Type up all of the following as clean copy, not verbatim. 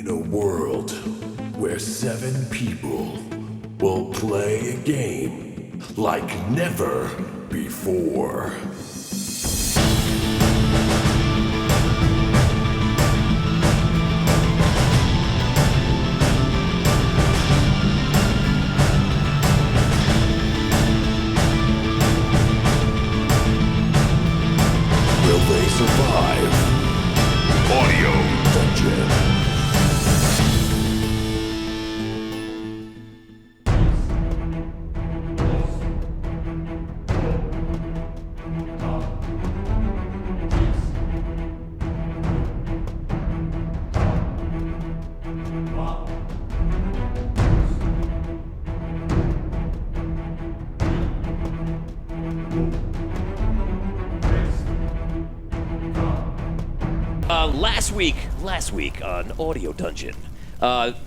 In a world where 7 people will play a game like never before. Will they survive? Audio Dungeon. Last week on Audio Dungeon,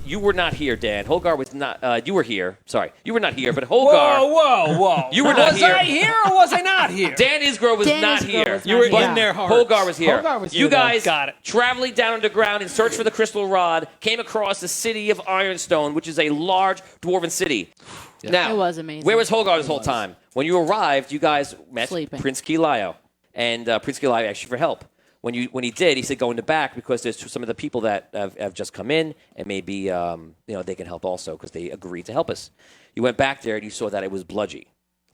you were not here, Dan. Holgar was not. You were here. Sorry, you were not here. But Holgar, Whoa! You were not was here. I here or was I not here? Dan Isgrove was Dan not Isgrove here. was not You were here. in their hearts. Holgar was here. Holgar was you here, guys got it. traveling down underground in search for the crystal rod came across the city of Ironstone, which is a large dwarven city. Now, It was amazing. Where was Holgar this whole time? When you arrived, you guys met Sleeping. Prince Kilayo, and Prince Kilayo asked you for help. When he did, he said go in the back because there's some of the people that have just come in, and maybe they can help also because they agreed to help us. You went back there and you saw that it was Bludgy.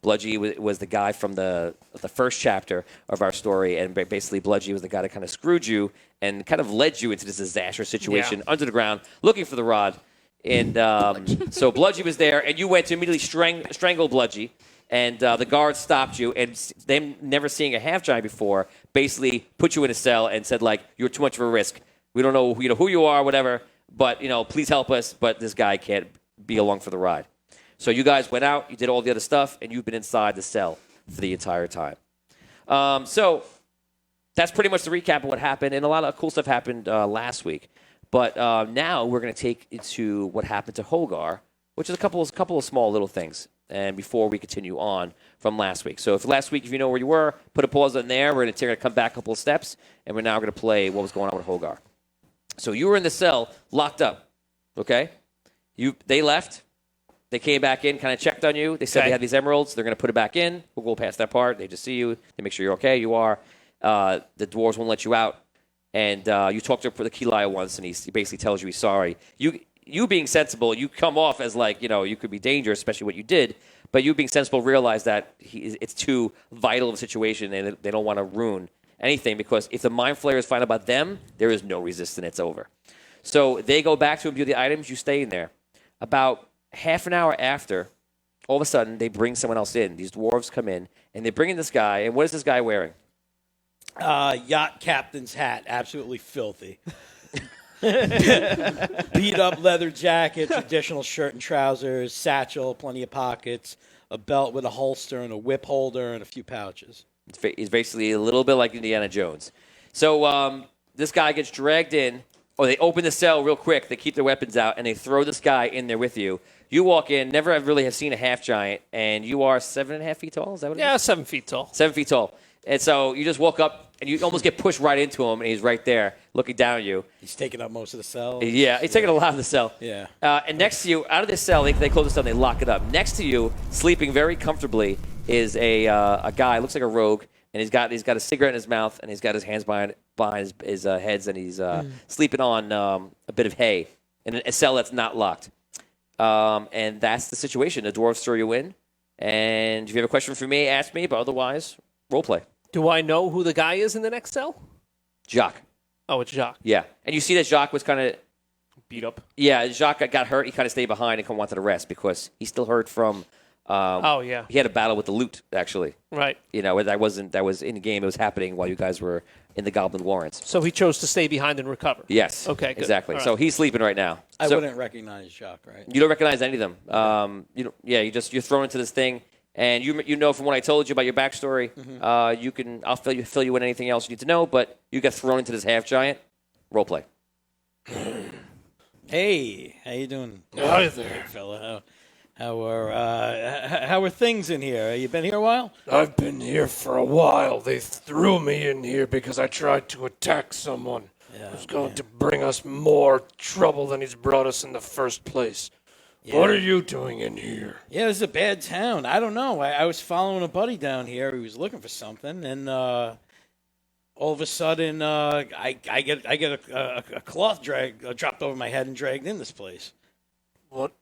Bludgy was the guy from the first chapter of our story, and basically Bludgy was the guy that kind of screwed you and kind of led you into this disastrous situation under the ground, looking for the rod. And so Bludgy was there, and you went to immediately strangle Bludgy. And the guards stopped you, and them never seeing a half-giant before, basically put you in a cell and said, like, you're too much of a risk. We don't know, who you are, whatever, but, please help us, but this guy can't be along for the ride. So you guys went out, you did all the other stuff, and you've been inside the cell for the entire time. So that's pretty much the recap of what happened, and a lot of cool stuff happened last week. But now we're going to take it to what happened to Holgar, which is a couple of small little things. And before we continue on from last week. So if last week, if you know where you were, put a pause on there. We're going to come back a couple of steps, and we're now going to play what was going on with Holgar. So you were in the cell, locked up, okay? They left. They came back in, kind of checked on you. They said they had these emeralds. They're going to put it back in. We'll go past that part. They just see you. They make sure you're okay. You are. The dwarves won't let you out. And you talked to the Kilayo once, and he basically tells you he's sorry. You being sensible, you come off as like, you could be dangerous, especially what you did. But you being sensible realize that it's too vital of a situation and they don't want to ruin anything because if the mind flayers find out about them, there is no resistance. It's over. So they go back to view the items. You stay in there. About half an hour after, all of a sudden, they bring someone else in. These dwarves come in, and they bring in this guy. And what is this guy wearing? Yacht captain's hat. Absolutely filthy. Beat up leather jacket, traditional shirt and trousers, satchel, plenty of pockets, a belt with a holster and a whip holder and a few pouches. He's basically a little bit like Indiana Jones. So this guy gets dragged in. Oh, they open the cell real quick. They keep their weapons out, and they throw this guy in there with you. You walk in, never really have seen a half-giant, and you are 7.5 feet tall? Is that what it is? 7 feet tall. 7 feet tall. And so you just walk up, and you almost get pushed right into him, and he's right there looking down at you. He's taking up most of the cell. Yeah, he's taking a lot of the cell. Yeah. And next to you, out of this cell, they close the cell and they lock it up. Next to you, sleeping very comfortably, is a guy, looks like a rogue, and he's got a cigarette in his mouth, and he's got his hands behind his heads, and he's sleeping on a bit of hay in a cell that's not locked. And that's the situation. The dwarves throw you in, and if you have a question for me, ask me, but otherwise, role play. Do I know who the guy is in the next cell? Jacques. Oh, it's Jacques. Yeah. And you see that Jacques was kind of beat up. Yeah, Jacques got hurt. He kind of stayed behind and wanted to rest because he's still hurt from. He had a battle with the loot actually. Right. That was in the game. It was happening while you guys were in the Goblin Warrens. So he chose to stay behind and recover. Yes. Okay. Good. Exactly. Right. So he's sleeping right now. I wouldn't recognize Jacques, right? You don't recognize any of them. You're thrown into this thing. And you know from what I told you about your backstory, I'll fill you in anything else you need to know. But you got thrown into this half giant. Role play. Hey, how you doing? Hi there, fella. How are things in here? You been here a while? I've been here for a while. They threw me in here because I tried to attack someone. He's going to bring us more trouble than he's brought us in the first place. What are you doing in here? Yeah, this is a bad town. I don't know. I was following a buddy down here who was looking for something, and all of a sudden, I get a cloth dropped over my head and dragged in this place. What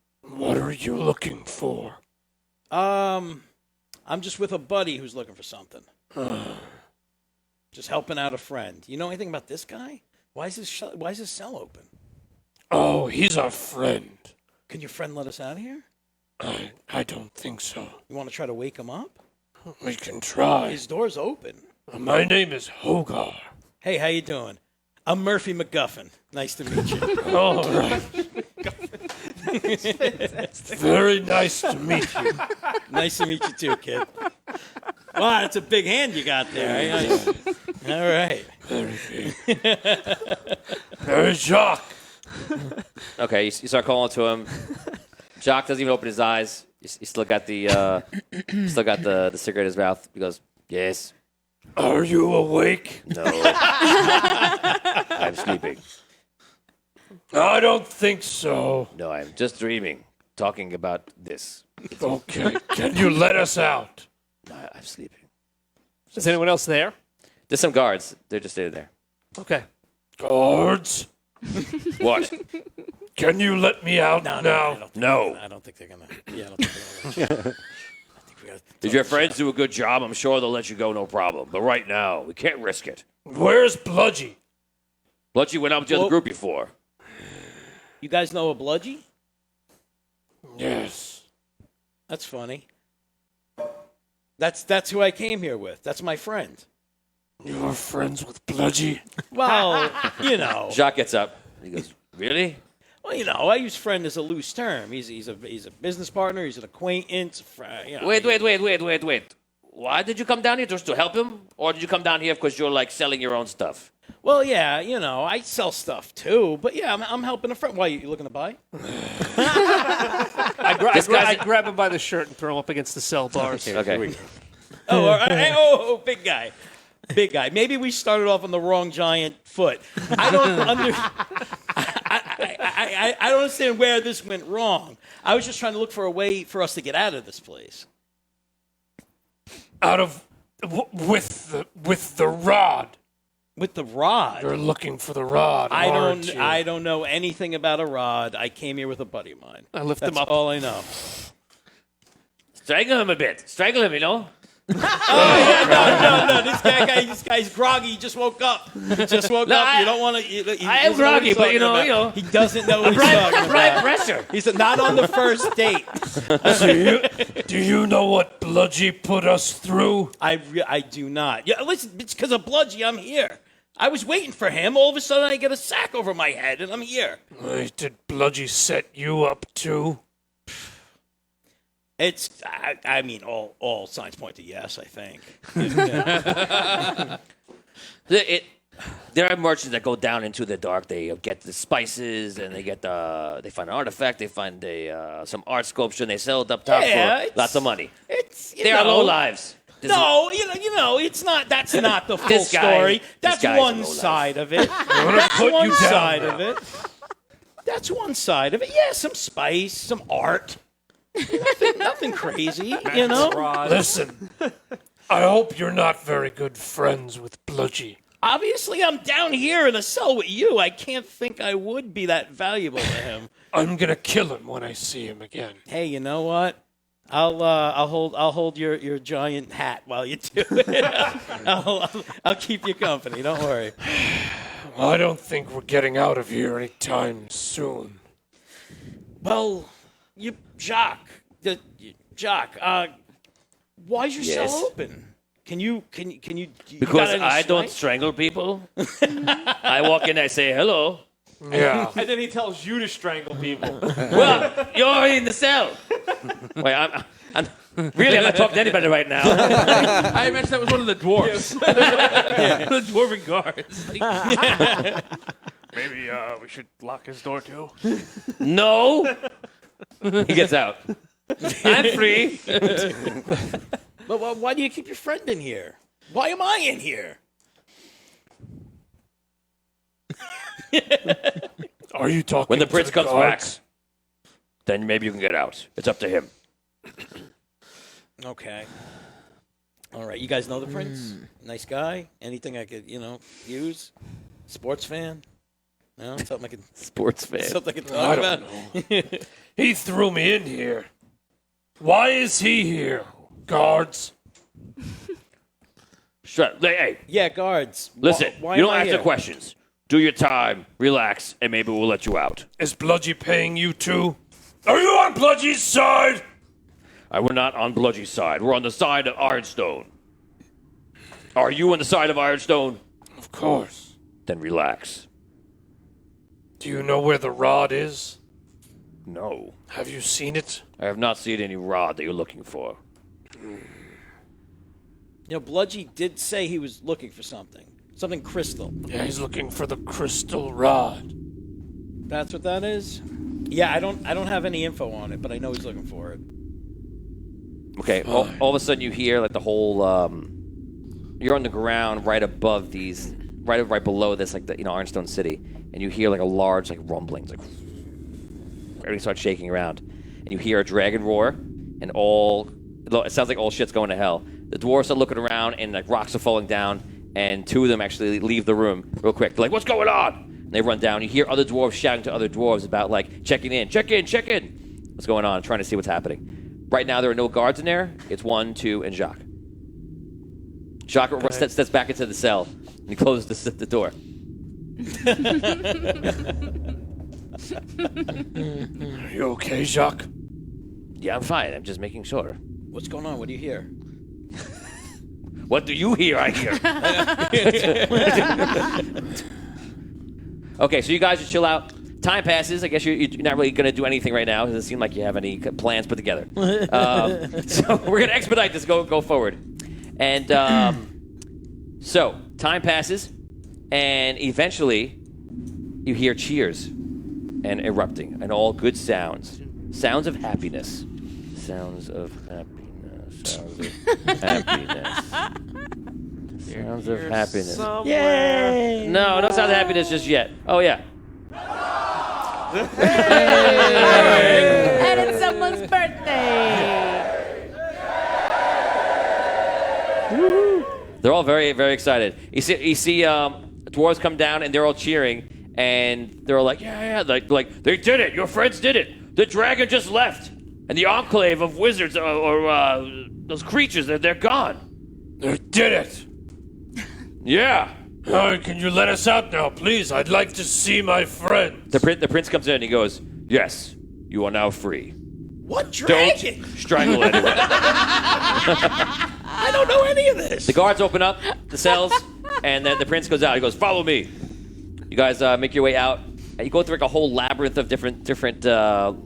are you looking for? I'm just with a buddy who's looking for something. Just helping out a friend. You know anything about this guy? Why is his cell open? Oh, he's our friend. Can your friend let us out of here? I don't think so. You want to try to wake him up? We can try. His door's open. My name is Hogar. Hey, how you doing? I'm Murphy McGuffin. Nice to meet you. All right. Very nice to meet you. Nice to meet you too, kid. Wow, that's a big hand you got there. Eh? All right. Very Jacques. Okay, you start calling to him. Jock doesn't even open his eyes. He still got the the cigarette in his mouth. He goes, "Yes." Are you awake? No. I'm sleeping. I don't think so. No, I'm just dreaming, talking about this. Okay. Can you let us out? No, I'm sleeping. Is anyone else there? There's some guards. They're just sitting there. Okay. Guards? What? Can you let me out No, now? No. I don't think they're gonna. Yeah, I don't think they're gonna. If your friends do a good job, I'm sure they'll let you go, no problem. But right now, we can't risk it. Where's Bludgy? Bludgy went out with the other group before. You guys know a Bludgy? Yes. That's funny. That's who I came here with. That's my friend. You're friends with Bludgy? Well, you know. Jacques gets up. He goes, "Really?" Well, you know, I use friend as a loose term. He's a business partner. He's an acquaintance. You know, Wait. Why did you come down here? Just to help him? Or did you come down here because you're, like, selling your own stuff? Well, yeah, you know, I sell stuff too. But, yeah, I'm helping a friend. Why, you looking to buy? I grab him by the shirt and throw him up against the cell bars. Okay. Oh, all right. Hey, oh, big guy. Big guy. Maybe we started off on the wrong giant foot. I don't understand where this went wrong. I was just trying to look for a way for us to get out of this place. With the rod. With the rod. You're looking for the rod. I don't know anything about a rod. I came here with a buddy of mine. I lift him That's up. all I know. Strangle him a bit. Strangle him, you know? Oh, yeah, no. This guy's groggy. He just woke up. You don't want to. I am groggy, but you know. He doesn't know what he's talking Apply about. pressure. He's not on the first date. Do you know what Bludgy put us through? I do not. Yeah, listen, it's because of Bludgy I'm here. I was waiting for him. All of a sudden, I get a sack over my head, and I'm here. Did Bludgy set you up too? I mean, all signs point to yes, I think. There are merchants that go down into the dark. They get the spices, and they find an artifact. They find some art sculpture, and they sell it up top for lots of money. They are low lives. No, you know, it's not. That's not the full story. That's one side of it. That's one side of it. That's one side of it. Yeah, some spice, some art. Nothing crazy, you know? Listen, I hope you're not very good friends with Bludgy. Obviously, I'm down here in a cell with you. I can't think I would be that valuable to him. I'm gonna kill him when I see him again. Hey, you know what? I'll hold your giant hat while you do it. I'll keep you company. Don't worry. I don't think we're getting out of here anytime soon. Well, Jacques, why is your cell open? Can you Because I don't strangle people. I walk in, I say hello. Yeah. And then he tells you to strangle people. Well, you're in the cell. Wait, I'm not talking to anybody right now. I imagine that was one of the dwarves. The dwarven guards. Maybe we should lock his door too. No. He gets out. I'm free. But why do you keep your friend in here? Why am I in here? Are you talking When the to prince comes back, guards? then maybe you can get out. It's up to him. Okay. All right. You guys know the prince? Nice guy. Anything I could, use? Sports fan? No? Something I could, Sports fan. something I could I talk don't about? know. He threw me in here. Why is he here? Guards? Shut. Hey, Yeah, guards. listen. Why You am don't I answer here? questions. Do your time, relax, and maybe we'll let you out. Is Bludgy paying you too? Are you on Bludgy's side? We're not on Bludgy's side. We're on the side of Ironstone. Are you on the side of Ironstone? Of course. Then relax. Do you know where the rod is? No. Have you seen it? I have not seen any rod that you're looking for. Bludgy did say he was looking for something. Something crystal. Yeah, he's looking for the crystal rod. That's what that is? Yeah, I don't have any info on it, but I know he's looking for it. Okay, all of a sudden you hear like the whole, you're on the ground right above these, right below this, like the, Ironstone City, and you hear like a large like rumblings, like everything starts shaking around, and you hear a dragon roar, and it sounds like all shit's going to hell. The dwarves are looking around, and like rocks are falling down, and two of them actually leave the room real quick. They're like, "What's going on?" And they run down. You hear other dwarves shouting to other dwarves about like checking in, check in. What's going on? Trying to see what's happening. Right now, there are no guards in there. It's 1, 2, and Jacques. Jacques steps back into the cell, and he closes the door. Are you okay, Jacques? Yeah, I'm fine. I'm just making sure. What's going on? What do you hear? What do you hear? I hear. Okay, so you guys just chill out. Time passes. I guess you're not really going to do anything right now. It doesn't seem like you have any plans put together. So we're going to expedite this. Go forward. And so time passes, and eventually you hear cheers and erupting and all good sounds. Sounds of happiness. Sounds of happiness. Sounds of happiness. Sounds of happiness. Yay! No sounds of happiness just yet. Oh, yeah. And it's someone's birthday. They're all very, very excited. You see dwarves come down, and they're all cheering, and they're all like, yeah, like they did it. Your friends did it. The dragon just left, and the enclave of wizards or those creatures, they're gone. They did it. Yeah. Can you let us out now, please? I'd like to see my friend. The prince comes in, and he goes, yes, you are now free. What dragon? Don't strangle anyone. I don't know any of this. The guards open up the cells, and then the prince goes out. He goes, follow me. You guys make your way out. And you go through like a whole labyrinth of different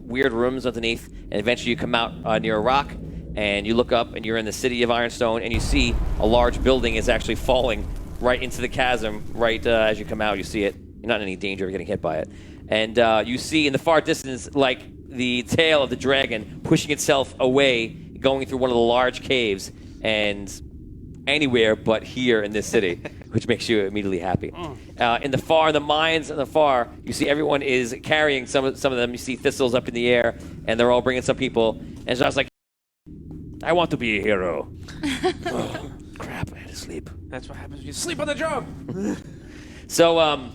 weird rooms underneath, and eventually you come out near a rock, and you look up, and you're in the city of Ironstone, and you see a large building is actually falling right into the chasm. Right as you come out, you see it. You're not in any danger of getting hit by it. And you see in the far distance, like the tail of the dragon pushing itself away, going through one of the large caves, and anywhere but here in this city, which makes you immediately happy. In the mines in the far, you see everyone is carrying some of them. You see thistles up in the air, and they're all bringing some people. And so I was like, I want to be a hero. Oh, crap, I had to sleep. That's what happens when you sleep on the job. So,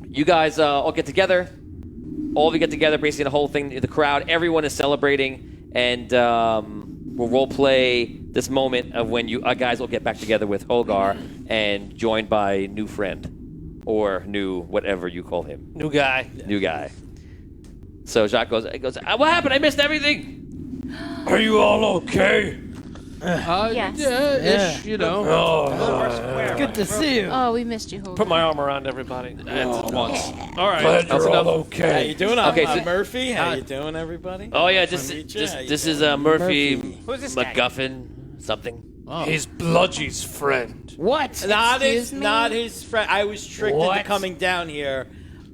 you guys all get together. All of you get together, basically the whole thing, the crowd, everyone is celebrating, and we'll role play this moment of when you guys will get back together with Hogar and joined by new friend, or new whatever you call him. New guy. New guy. So Jacques goes, what happened? I missed everything. Are you all okay? Yes. Yeah, ish, you know. Oh, Good to see you. Oh, we missed you, Hogan. Put my arm around everybody. Once. All right. glad That's you're enough. all How okay. you doing? Okay, I'm so- Murphy. How you doing, everybody? Oh yeah, Nice to meet you. How you this doing? is Murphy Who's this guy? MacGuffin something. He's Bludgy's friend. What? Not Excuse me? not his friend. I was tricked into What? coming down here.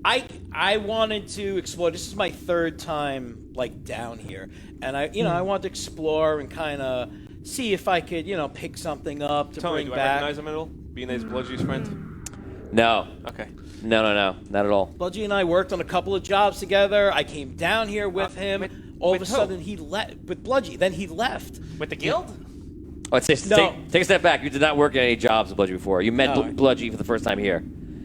I wanted to explore. This is my third time like down here, and I wanted to explore and kind of see if I could pick something up to Tell me, bring do I back. recognize him at all? Being his Bludgy's friend? No. Okay. No, not at all. Bludgy and I worked on a couple of jobs together. I came down here with him. All of a with who? sudden, he left with Bludgy. Then he left. With the guild? Oh, take a step back. You did not work at any jobs with Bludgy before. You met No. Bludgy for the first time here.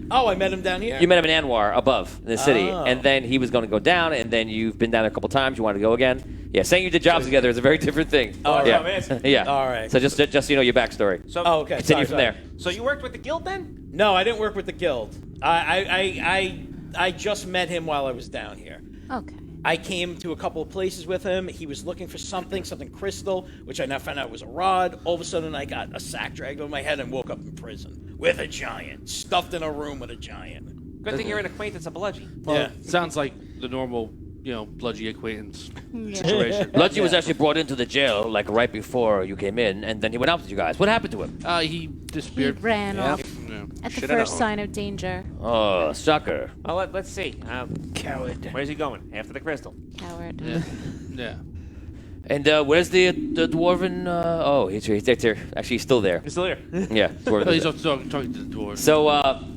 Oh, I met him down here. You met him in Anwar above in the city, Oh. and then he was going to go down, and then you've been down there a couple times. You wanted to go again. Yeah, saying you did jobs together is a very different thing. Oh, yeah. no, Yeah. All right. So just so you know your backstory. So, Oh, okay. Continue Sorry. from there. So you worked with the guild then? No, I didn't work with the guild. I just met him while I was down here. Okay. I came to a couple of places with him. He was looking for something crystal, which I now found out was a rod. All of a sudden, I got a sack dragged over my head and woke up in prison with a giant, stuffed in a room with a giant. Good thing you're an acquaintance of Bludgy. Yeah. Sounds like the normal, bludgy acquaintance situation. Bludgy was actually brought into the jail like right before you came in, and then he went out with you guys. What happened to him? He He disappeared. ran off Yeah. at the Should've first known. sign of danger. Oh, sucker. Well, let's see. Coward. Where's he going? After the crystal. Coward. Yeah. And where's the dwarven? Oh, he's there. Actually, he's still there. He's still here. Yeah, dwarven. Oh, he's also talking to the dwarf. So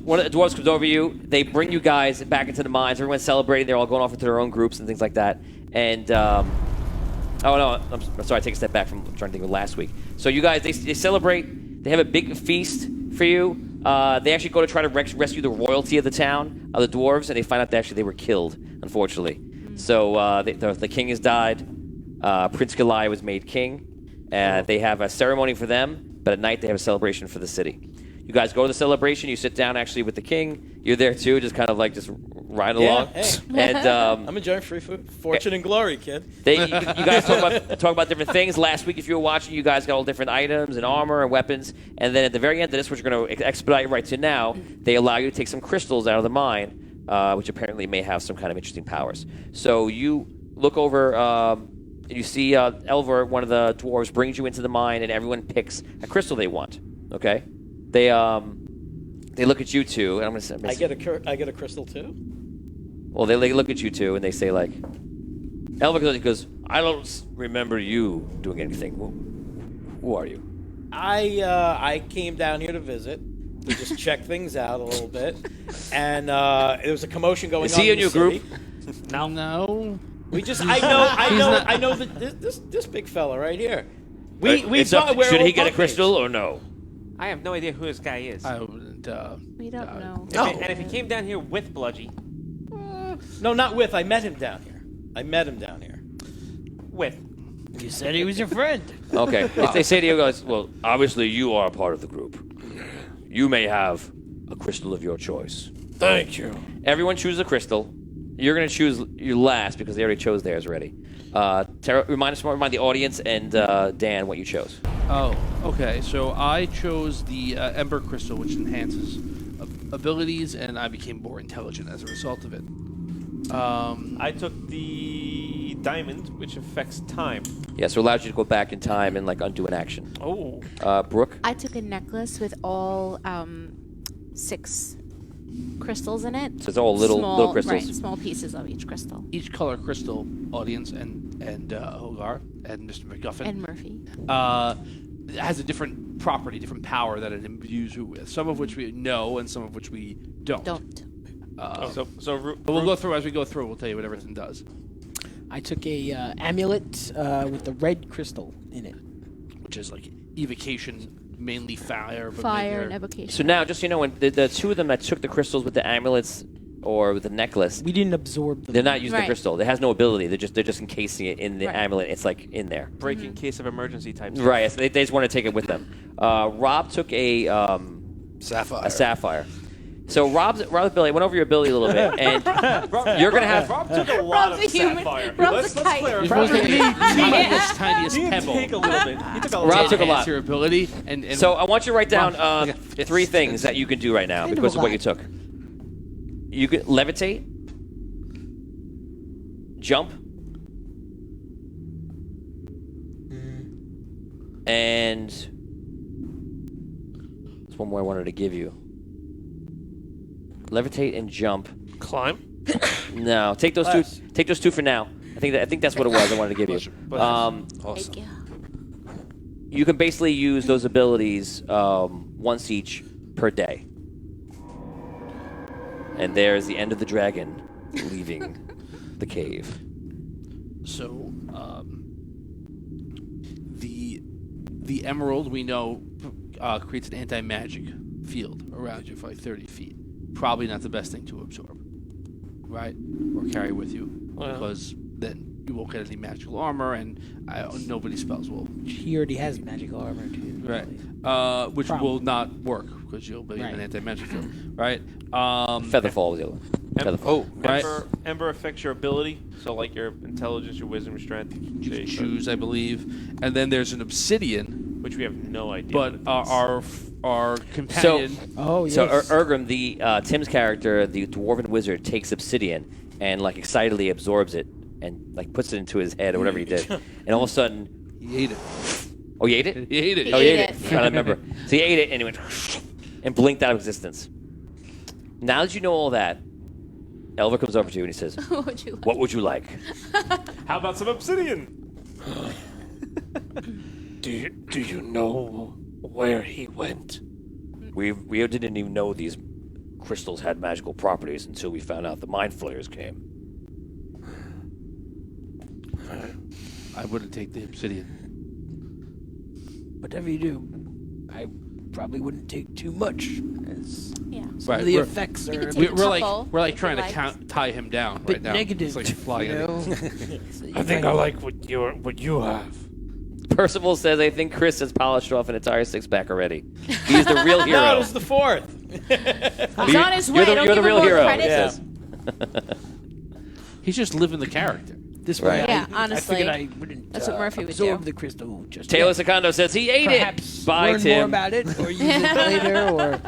one of the dwarves comes over you. They bring you guys back into the mines. Everyone's celebrating. They're all going off into their own groups and things like that. And oh no, I'm sorry. I take a step back from trying to think of last week. So you guys, they celebrate. They have a big feast for you. They actually go to try to rescue the royalty of the town, of the dwarves, and they find out that actually they were killed, unfortunately. So the king has died. Prince Galai was made king. They have a ceremony for them, but at night they have a celebration for the city. You guys go to the celebration. You sit down actually with the king. You're there too, just kind of like just ride along. hey. And I'm enjoying free food. Fortune and glory, kid. you guys talk about different things. Last week, if you were watching, you guys got all different items and armor and weapons. And then at the very end of this, which we're going to expedite right to now, they allow you to take some crystals out of the mine, which apparently may have some kind of interesting powers. So you look over. You see Elver, one of the dwarves, brings you into the mine, and everyone picks a crystal they want. Okay, they look at you two, and I'm gonna say, I get a crystal too. well, they look at you two, and they say like, Elver goes, I don't remember you doing anything. Who are you? I came down here to visit, to just check things out a little bit, and there was a commotion going on. Is he in your group? No. We just I know that this big fella right here. We It's up- thought we're should all he get a bunkmates. crystal or no? I have no idea who this guy is. I wouldn't. We don't know. And if he came down here with Bludgy, No, not with. I met him down here. with. You said he was your friend. Okay. If they say to you guys, well, obviously you are a part of the group. You may have a crystal of your choice. Thank you. Everyone chooses a crystal. You're going to choose your last because they already chose theirs already. Tara, remind the audience and Dan what you chose. Oh, okay. So I chose the Ember Crystal, which enhances abilities, and I became more intelligent as a result of it. I took the diamond, which affects time. Yeah, so it allows you to go back in time and like undo an action. Oh. Brooke? I took a necklace with all 6 crystals in it. So it's all little crystals. Right, small pieces of each crystal. Each color crystal, audience, and Hogar, and Mr. McGuffin. And Murphy. It has a different property, different power that it imbues you with. Some of which we know, and some of which we don't. But we'll go through as we go through. We'll tell you what everything does. I took a amulet with the red crystal in it. Which is like evocation, mainly fire. But Fire and mainly evocation. So now, just so you know, when the two of them that took the crystals with the amulets or with the necklace, We didn't absorb them. they're not using the Right. crystal. It has no ability. They're just encasing it in the Right. amulet. It's like in there. Break in case of emergency type stuff. Right. They just want to take it with them. Rob took a sapphire. So Rob's ability went over your ability a little bit, and you're gonna have. Rob took a lot Rob's of a human. sapphire. Rob's a kite. You're supposed to take the tiniest He didn't pebble. take a little bit. He took a Rob lot. took a lot. Enhance your ability, and So I want you to write down Rob, 3 things that you can do right now Kind of because a of what you lot. took. You can levitate, jump, and there's one more I wanted to give you. Levitate and jump. Climb. No, take those two. Take those 2 for now. I think that's what it was. I wanted to give you. Thank you. You can basically use those abilities once each per day. And there's the end of the dragon leaving the cave. So, the emerald we know creates an anti-magic field around you for like 30 feet. Probably not the best thing to absorb, right? Or carry with you, because then you won't get any magical armor, and nobody's spells will. He already has magical armor too. Right. Which will not work because you'll be in an anti-magic field, right? Featherfall is the other one. Featherfall. Right. Ember affects your ability, so like your intelligence, your wisdom, your strength. You can choose, I believe. And then there's an obsidian, which we have no idea. but our companion. So Ergrim, the Tim's character, the dwarven wizard, takes obsidian and like excitedly absorbs it and like puts it into his head or whatever he did, and all of a sudden he ate it. Oh, he ate it? He ate it. He ate it. I remember. So he ate it and he went and blinked out of existence. Now that you know all that, Elver comes over to you and he says, "What would you like?" How about some obsidian? Do you know where he went? We didn't even know these crystals had magical properties until we found out the mind flayers came. I wouldn't take the obsidian. Whatever you do, I probably wouldn't take too much. As some Right, of the we're- effects are We're like trying to tie him down bit right now. negative. It's like flying. you know? I think I like what you have. Percival says, "I think Chris has polished off an entire six-pack already. He's the real hero." No, it was the fourth. He's on his way. You're Don't the give real him more hero. credit. He says. He's just living the character. This Right. way, Yeah, I honestly, figured I wouldn't that's what Murphy would absorb do. the crystal. Just Taylor yet. Secondo says he ate Perhaps it. Bye, learn Tim. more about it, or use it later, or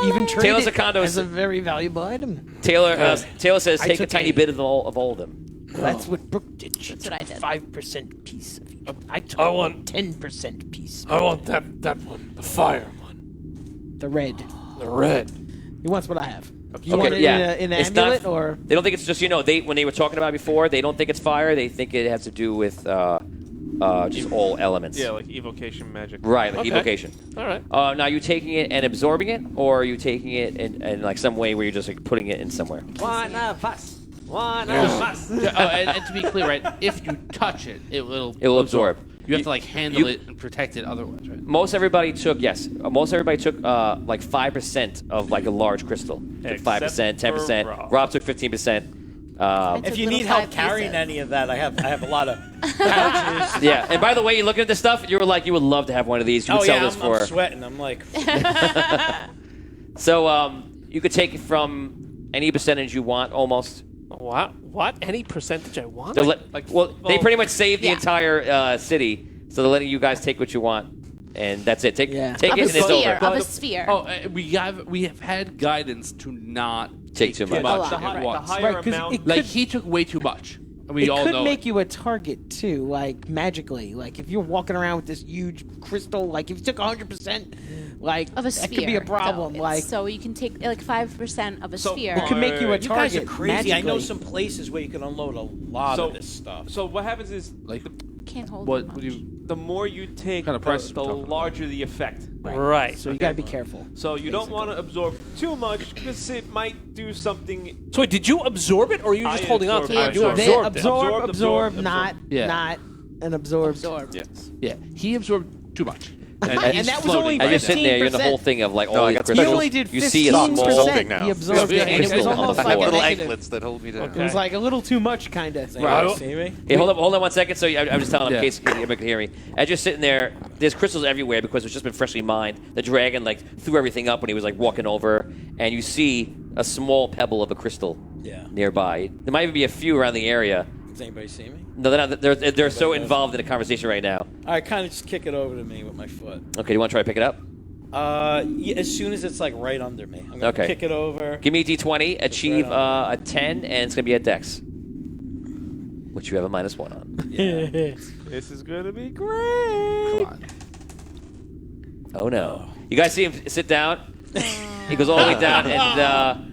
even trade Taylor it Secondo as a very valuable item. Taylor says I take a took tiny bit of all of them. That's what Brooke did. She That's what I did. 5% piece of each. I took I want 10% piece. I want that one, the fire one, The red. the red. He wants what I have. You Okay, want it yeah. in an It's amulet, not- or They don't think it's just when they were talking about it before, they don't think it's fire. They think it has to do with just all elements. Yeah, like evocation magic. Right, like Okay. evocation. All right. Now, are you taking it and absorbing it, or are you taking it in like some way where you're just like putting it in somewhere? One of us. One and to be clear, right? If you touch it, it will absorb. You have to like handle it and protect it otherwise, right? Most everybody took like 5% of like a large crystal. Took 5%, 10%. Rob took 15%. If you need help carrying any of that, I have a lot of pouches. Yeah, and by the way, you're looking at this stuff, you were like, you would love to have one of these. You would sell this for. I'm sweating. I'm like, So you could take it from any percentage you want, almost. What? Any percentage I want? They pretty much saved the entire city, so they're letting you guys take what you want, and that's it. Take it, and it's over. Of a sphere. Oh, we have had guidance to not Take too much. The Once. higher Right, 'cause amount. it Like he took way too much. And we it all could know make you a target too, like magically. Like if you're walking around with this huge crystal, like if you took 100%, like Of a that sphere. could be a problem. though. Like So you can take like 5% of a sphere. it could make you a you guys target. are crazy. I know magically. some places where you can unload a lot of this stuff. So what happens is like Can't hold what that would much. you the more you take, Kind of prices the we're talking about? larger the effect. Right. So you gotta be careful. So you don't want to absorb too much because it might do something. So wait, did you absorb it, or are you just holding on to absorbed it? it. You I They absorbed it. absorb, Absorbed. not Yeah. not an absorbed. Yeah, he absorbed too much. And, And he's that was floating only right As you're sitting there, you're in the 15%. whole thing of like all I these got crystals. He only did You see a 15%. small now. He absorbed Yeah, it, and it was crystal on almost the like floor. a Little negative. anklets that hold me down. It was like a little too much, kind of. Right. See me? Hey, hold on 1 second. So I'm just telling them in Yeah. case you can hear me. As you're sitting there, there's crystals everywhere because it's just been freshly mined. The dragon like threw everything up when he was like walking over, and you see a small pebble of a crystal nearby. There might even be a few around the area. Does anybody see me? No, they're not. They're so involved in the conversation right now. I kind of just kick it over to me with my foot. Okay, you want to try to pick it up? Yeah, as soon as it's like right under me, I'm gonna Okay. kick it over. Give me a D20, achieve a 10, and it's gonna be a Dex, which you have a -1 on. This is gonna be great. Come on. Oh no! You guys see him sit down? He goes all the way down, and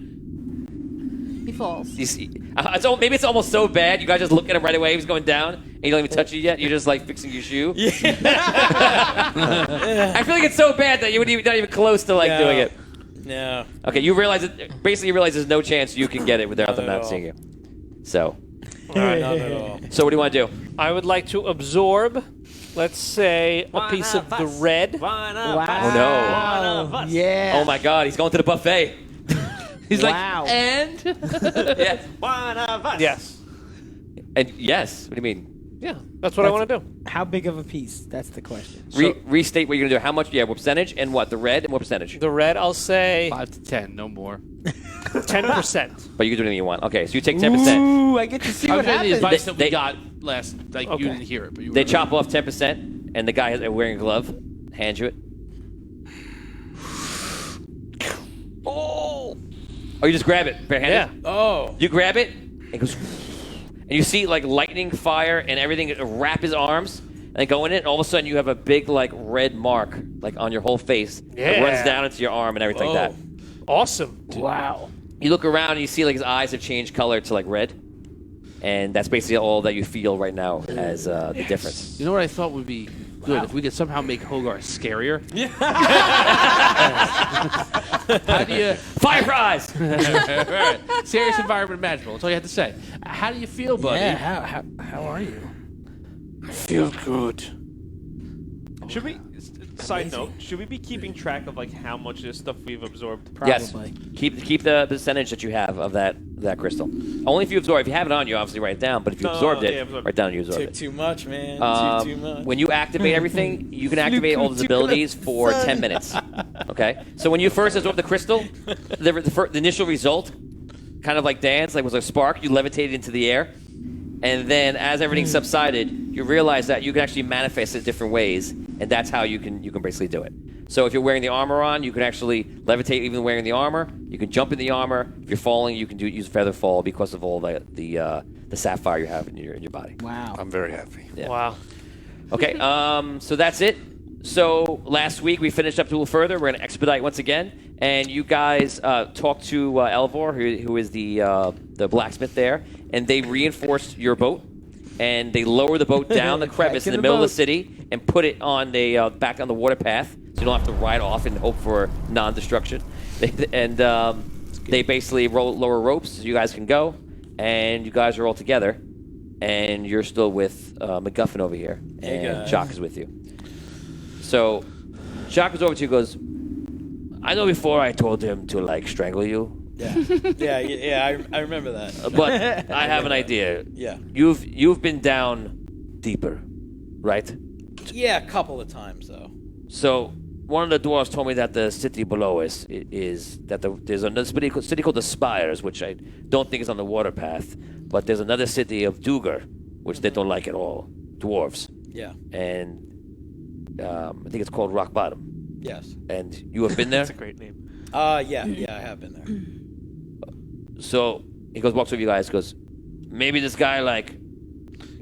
He falls. you see, maybe it's almost so bad. You guys just look at him right away. He's going down, and you don't even touch it yet. You're just like fixing your shoe. I feel like it's so bad that you wouldn't even not even close to like doing it. No. Okay, you realize it. Basically, you realize there's no chance you can get it without them not seeing you. So, Not at all. so what do you want to do? I would like to absorb, let's say, a piece of the red. Wow. Oh no! Yeah. Oh my God, he's going to the buffet. He's Wow. like, and yes, Yes. and yes. What do you mean? Yeah, that's what I want to do. How big of a piece? That's the question. Restate what you're gonna do. How much? Yeah, what percentage? And what? The red and what percentage? The red, I'll say 5 to 10, no more. 10%. But you can do anything you want. Okay, so you take 10%. Ooh, I get to see I what was getting the happens. advice that They- we got last, like Okay. you didn't hear it, but you They were- chop off 10%, and the guy is wearing a glove. Hand you it. Oh! Oh, you just grab it barehanded? Yeah. Oh. You grab it, and it goes, and you see like lightning, fire, and everything wrap his arms, and they go in it, and all of a sudden you have a big like red mark like on your whole face. It Yeah. runs down into your arm and everything like that. Awesome. Wow. You look around and you see like his eyes have changed color to like red, and that's basically all that you feel right now as the difference. You know what I thought would be good? If we could somehow make Hogarth scarier. Yeah. How do you... Fireflies! Right. Serious environment magical. That's all you have to say. How do you feel, buddy? Yeah. How are you? I feel good. Should we? Side note: should we be keeping track of like how much of this stuff we've absorbed? Yes. Probably. Keep the percentage that you have of that crystal. Only if you absorb. If you have it on you, obviously write it down. But if you No, absorbed it, yeah, absorbed. write down you absorbed Took it. too much, man. too much. When you activate everything, you can activate all those abilities for 10 minutes. Okay? So when you first absorb the crystal, the initial result, kind of like dance, like was a spark, you levitated into the air. And then as everything subsided, you realize that you can actually manifest it different ways, and that's how you can basically do it. So if you're wearing the armor on, you can actually levitate even wearing the armor. You can jump in the armor. If you're falling, you can use feather fall because of all the sapphire you have in your body. Wow. I'm very happy. Yeah. Wow. Okay, so that's it. So last week we finished up a little further. We're going to expedite once again, and you guys talked to Elvor, who is the blacksmith there, and they reinforced your boat, and they lowered the boat down the crevice in the middle of the city and put it on back on the water path, so you don't have to ride off and hope for non-destruction. They basically lower ropes so you guys can go, and you guys are all together, and you're still with MacGuffin over here, and Jock is with you. So, Jock goes over to you and goes, I know before I told him to, like, strangle you. Yeah, I remember that. But I have an idea. Yeah. You've been down deeper, right? Yeah, a couple of times, though. So, one of the dwarves told me that the city below us is that there's another city called the Spires, which I don't think is on the water path, but there's another city of Duger, which they don't like at all. Dwarves. Yeah. And I think it's called Rock Bottom. Yes. And you have been there? That's a great name. Yeah, I have been there. So he walks over you guys, goes, maybe this guy like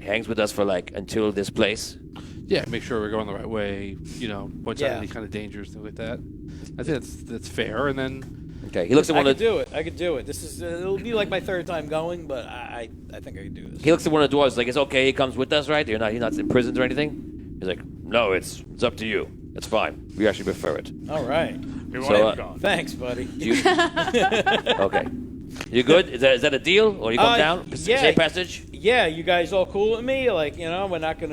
hangs with us for like until this place. Yeah, make sure we're going the right way. You know, points out Yeah. any kind of dangers, things like that. I think that's fair. And then Okay, he looks at I one of could do it. I could do it. This is it'll be like my third time going, but I think I can do this. he looks at one of the dwarves like, it's okay. He comes with us, right? He's not imprisoned or anything. He's like, no, it's up to you. It's fine. We actually prefer it. All right. So, Thanks, buddy. okay. You good? Is that a deal? Or you come down? yeah. Safe passage? Yeah, you guys all cool with me? Like, we're not going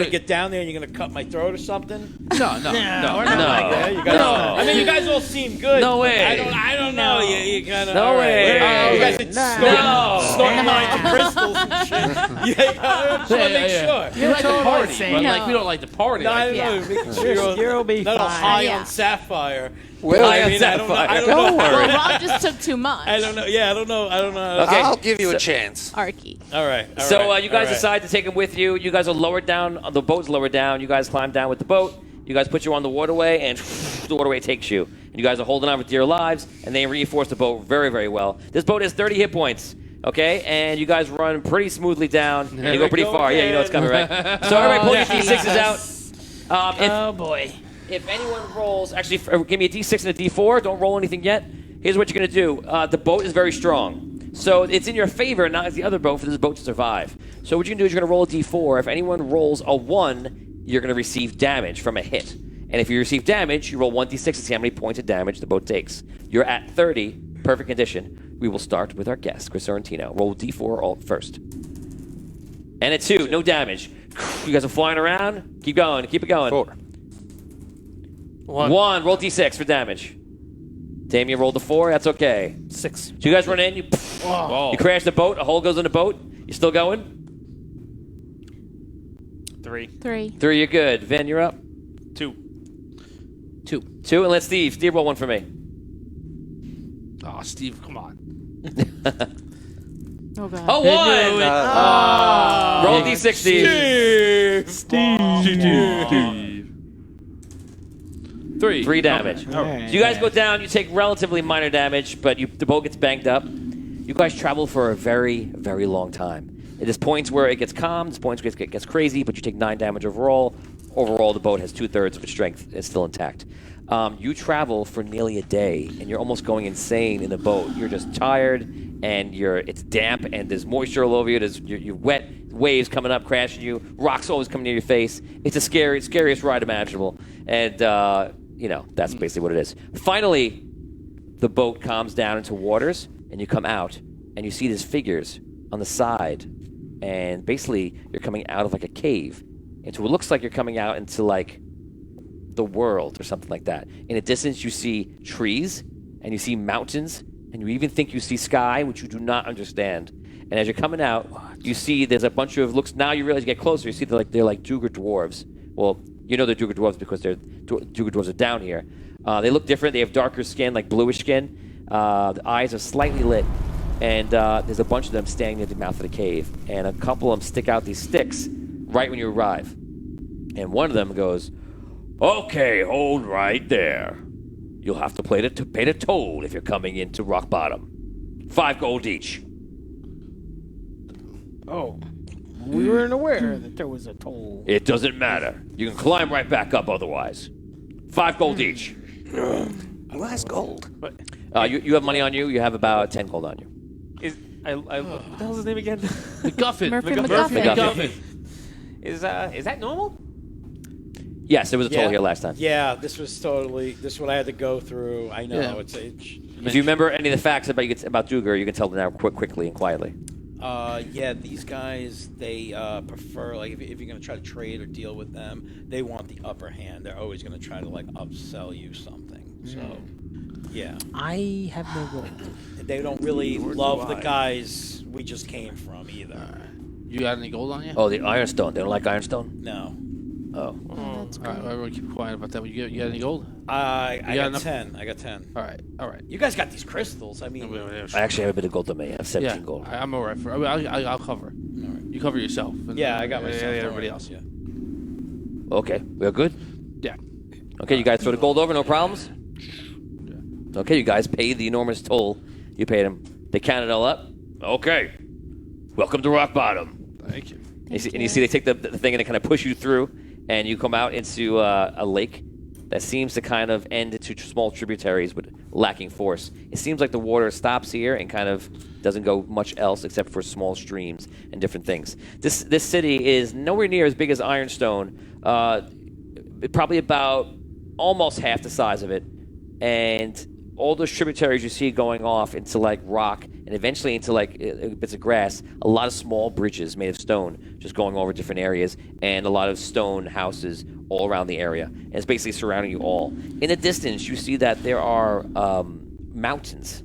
to get down there and you're going to cut my throat or something? no. We're not No. like that. You guys, No. I mean, you guys all seem good. No way. I don't know. You kind of. No way. You guys are snorting No. lines of crystals and shit. I just want to make sure. We like the party, saying but no. like we don't like the party. No, I Like, don't know. Making sure You'll be not all fine. high Yeah. on sapphire. Well, I am I don't know. I don't know. Don't worry. Well, Rob just took too much. I don't know. Yeah, I don't know. Okay. I'll give you a chance. Arky. All right. So you guys decide to take him with you. You guys are lowered down. The boat's lowered down. You guys climb down with the boat. You guys put you on the waterway, and the waterway takes you. And you guys are holding on for dear lives, and they reinforce the boat very, very well. This boat has 30 hit points, okay? And you guys run pretty smoothly down, and you go pretty far. Yeah, you know it's coming, right? So everybody pull your D6s out. Oh boy. If anyone rolls, actually, give me a D6 and a D4. Don't roll anything yet. Here's what you're going to do. The boat is very strong. So it's in your favor, not as the other boat, for this boat to survive. So what you're going to do is you're going to roll a D4. If anyone rolls a 1, you're going to receive damage from a hit. And if you receive damage, you roll 1d6 to see how many points of damage the boat takes. You're at 30, perfect condition. We will start with our guest, Chris Sorrentino. Roll d4 all first. And a 2, no damage. You guys are flying around. Keep going, keep it going. 4. 1, roll d6 for damage. Damien rolled a 4, that's okay. 6. So you guys run in, you crash the boat, a hole goes in the boat. You still going? 3. 3. 3, you're good. Vin, you're up. 2. 2, and let Steve. Steve, roll 1 for me. Oh, Steve, come on. Oh, God. Oh, 1! Roll d6, Steve. 3. 3 damage. Okay. So you guys go down, you take relatively minor damage, but the boat gets banged up. You guys travel for a very, very long time. There's points where it gets calm, there's points where it gets crazy, but you take 9 damage overall. Overall, the boat has 2/3 of its strength. It's still intact. You travel for nearly a day, and you're almost going insane in the boat. You're just tired, and it's damp, and there's moisture all over you. You're wet, waves coming up, crashing you. Rocks always coming near your face. It's the scariest ride imaginable, and that's basically what it is. Finally, the boat calms down into waters, and you come out, and you see these figures on the side, and basically you're coming out of like a cave into what looks like you're coming out into like the world or something like that. In the distance, you see trees, and you see mountains, and you even think you see sky, which you do not understand. And as you're coming out, you see there's a bunch of looks. Now you realize you get closer. You see they're like Duger dwarves. Well, you know they're Duger dwarves because Duger dwarves are down here. They look different. They have darker skin, like bluish skin. The eyes are slightly lit, and there's a bunch of them standing near the mouth of the cave. And a couple of them stick out these sticks right when you arrive. And one of them goes, "Okay, hold right there. You'll have to pay the toll if you're coming into Rock Bottom. 5 gold each." Oh, we weren't aware that there was a toll. It doesn't matter. You can climb right back up otherwise. 5 gold each. Last gold. You have money on you. You have about 10 gold on you. What the hell's his name again? McGuffin. Murphy McGuffin. McGuffin. Is that normal? Yes, there was a toll here last time. Yeah, this was what I had to go through. I know. Yeah. If you remember any of the facts about Duger, you can tell them now quickly and quietly. Yeah, these guys, they prefer, like, if you're going to try to trade or deal with them, they want the upper hand. They're always going to try to, like, upsell you something. So, yeah. I have no gold. They don't really love the guys we just came from either. You got any gold on you? Oh, the Ironstone. They don't like Ironstone? No. Oh. That's All great. right, everyone keep quiet about that. You got any gold? I got got enough? 10. I got 10. All right. You guys got these crystals. I mean, I actually have a bit of gold on me. I have 17 gold. I'm all right. I'll cover. You cover yourself. And, yeah, I got myself. Yeah, Don't everybody worry. else. Yeah. Okay, we're good? Yeah. Okay, you guys throw the gold over, no problems? Okay, you guys paid the enormous toll. You paid them. They counted it all up. Okay. Welcome to Rock Bottom. Thank you. And you see they take the thing and they kind of push you through, and you come out into a lake that seems to kind of end into small tributaries but lacking force. It seems like the water stops here and kind of doesn't go much else except for small streams and different things. This city is nowhere near as big as Ironstone, probably about almost half the size of it, and all those tributaries you see going off into like rock and eventually into like bits of grass, a lot of small bridges made of stone just going over different areas, and a lot of stone houses all around the area. And it's basically surrounding you all. In the distance, you see that there are mountains,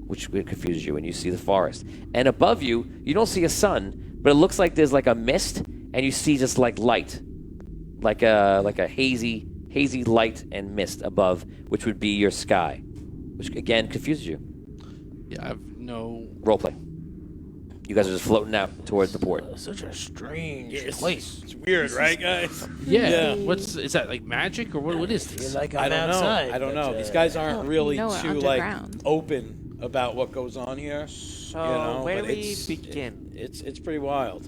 which confuses you, and you see the forest. And above you, you don't see a sun, but it looks like there's like a mist, and you see just like light, like a hazy light and mist above, which would be your sky, which again confuses you. Yeah, I have no. Roleplay. You guys are just floating out towards the port. Such a strange place. It's weird, right, guys? Yeah. Is that like magic or what is this? Like I I'm don't outside. know. I don't know. but, These guys aren't really no, we're too like underground. open about what goes on here. So where do but we begin? It's pretty wild.